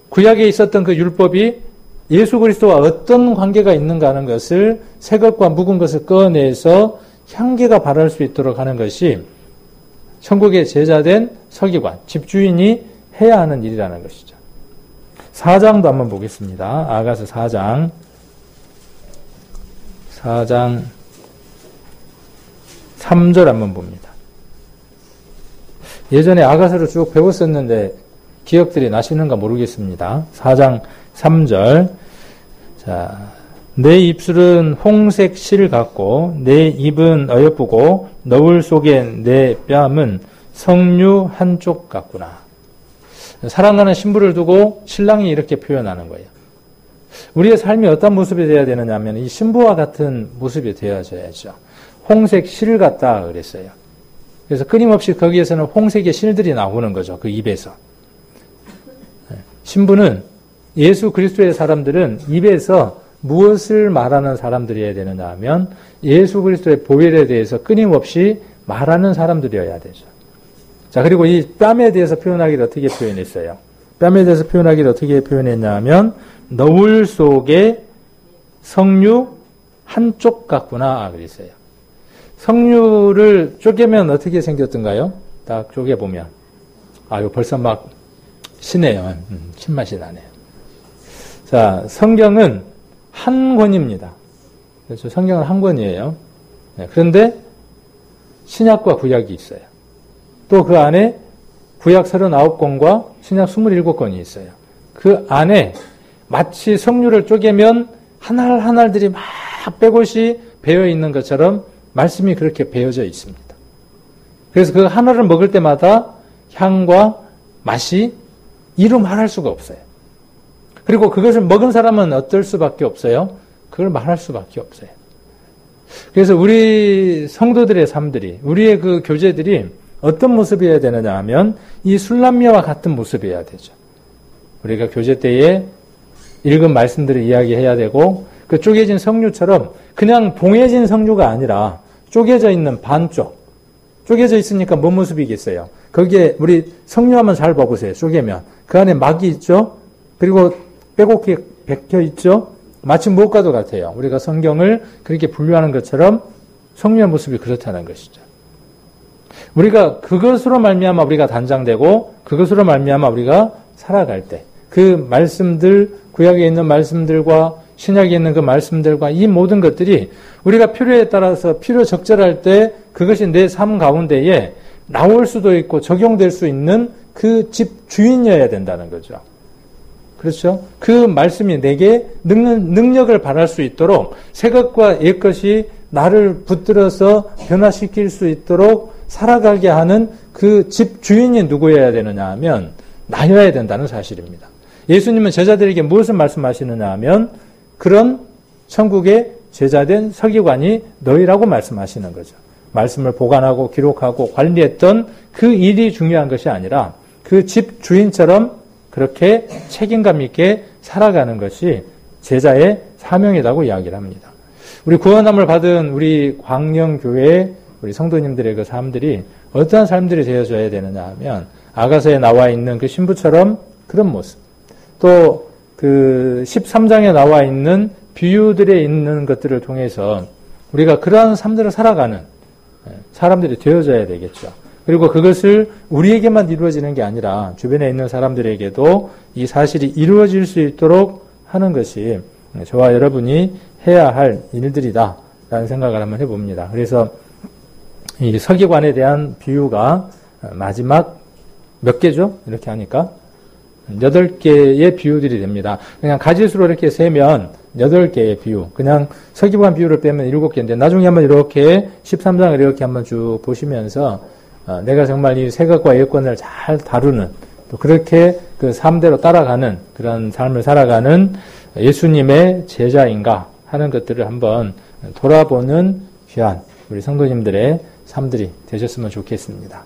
구약에 있었던 그 율법이 예수 그리스도와 어떤 관계가 있는가 하는 것을 새것과 묵은 것을 꺼내서 향기가 발할 수 있도록 하는 것이 천국의 제자된 서기관, 집주인이 해야 하는 일이라는 것이죠. 4장도 한번 보겠습니다. 아가서 4장 3절 한번 봅니다. 예전에 아가서를 쭉 배웠었는데 기억들이 나시는가 모르겠습니다. 4장 3절. 자, 내 입술은 홍색 실 같고 내 입은 어여쁘고 너울 속에 내 뺨은 석류 한쪽 같구나. 사랑하는 신부를 두고 신랑이 이렇게 표현하는 거예요. 우리의 삶이 어떤 모습이 되어야 되느냐 하면 이 신부와 같은 모습이 되어져야죠. 홍색 실 같다 그랬어요. 그래서 끊임없이 거기에서는 홍색의 실들이 나오는 거죠. 그 입에서. 신부는 예수 그리스도의 사람들은 입에서 무엇을 말하는 사람들이어야 되느냐 하면 예수 그리스도의 보혈에 대해서 끊임없이 말하는 사람들이어야 되죠. 자, 그리고 이 뺨에 대해서 표현하기를 어떻게 표현했어요? 뺨에 대해서 표현하기를 어떻게 표현했냐 하면 너울 속에 석류 한쪽 같구나 그랬어요. 석류를 쪼개면 어떻게 생겼던가요? 딱 쪼개보면. 이거 벌써 막 시네요. 신맛이 나네요. 자, 성경은 한 권입니다. 그렇죠. 성경은 한 권이에요. 네, 그런데 신약과 구약이 있어요. 또 그 안에 구약 39권과 신약 27권이 있어요. 그 안에 마치 석류를 쪼개면 하나를 하나들이 막 빼곳이 배어 있는 것처럼 말씀이 그렇게 배어져 있습니다. 그래서 그 하나를 먹을 때마다 향과 맛이 이루 말할 수가 없어요. 그리고 그것을 먹은 사람은 어떨 수밖에 없어요? 그걸 말할 수밖에 없어요. 그래서 우리 성도들의 삶들이, 우리의 그 교제들이 어떤 모습이어야 되느냐 하면 이 술람미와 같은 모습이어야 되죠. 우리가 교제 때에 읽은 말씀들을 이야기해야 되고 그 쪼개진 석류처럼 그냥 봉해진 석류가 아니라 쪼개져 있는 반쪽. 쪼개져 있으니까 뭔 모습이겠어요? 거기에 우리 석류 한번 잘 봐보세요. 쪼개면. 그 안에 막이 있죠? 그리고 빼곡히 박혀 있죠? 마치 무엇과도 같아요. 우리가 성경을 그렇게 분류하는 것처럼 석류의 모습이 그렇다는 것이죠. 우리가 그것으로 말미암아 우리가 단장되고 그것으로 말미암아 우리가 살아갈 때 그 말씀들, 구약에 있는 말씀들과 신약에 있는 그 말씀들과 이 모든 것들이 우리가 필요에 따라서 필요 적절할 때 그것이 내 삶 가운데에 나올 수도 있고 적용될 수 있는 그 집 주인이어야 된다는 거죠. 그렇죠? 그 말씀이 내게 능력을 발할 수 있도록 새 것과 옛 것이 나를 붙들어서 변화시킬 수 있도록 살아가게 하는 그 집 주인이 누구여야 되느냐 하면 나여야 된다는 사실입니다. 예수님은 제자들에게 무엇을 말씀하시느냐 하면 그런 천국의 제자된 서기관이 너희라고 말씀하시는 거죠. 말씀을 보관하고 기록하고 관리했던 그 일이 중요한 것이 아니라 그 집 주인처럼 그렇게 책임감 있게 살아가는 것이 제자의 사명이라고 이야기를 합니다. 우리 구원함을 받은 우리 광영교회 우리 성도님들의 그 삶들이 어떠한 삶들이 되어져야 되느냐 하면 아가서에 나와 있는 그 신부처럼 그런 모습, 또 그 13장에 나와 있는 비유들에 있는 것들을 통해서 우리가 그러한 삶들을 살아가는 사람들이 되어져야 되겠죠. 그리고 그것을 우리에게만 이루어지는 게 아니라 주변에 있는 사람들에게도 이 사실이 이루어질 수 있도록 하는 것이 저와 여러분이 해야 할 일들이다 라는 생각을 한번 해봅니다. 그래서 이 서기관에 대한 비유가 마지막 몇 개죠? 이렇게 하니까 8개의 비유들이 됩니다. 그냥 가지수로 이렇게 세면 8개의 비유. 그냥 서기관 비유를 빼면 7개인데 나중에 한번 이렇게 13장을 이렇게 한번 쭉 보시면서 내가 정말 이 새것과 예권을 잘 다루는 또 그렇게 그 삶대로 따라가는 그런 삶을 살아가는 예수님의 제자인가 하는 것들을 한번 돌아보는 귀한 우리 성도님들의 삶들이 되셨으면 좋겠습니다.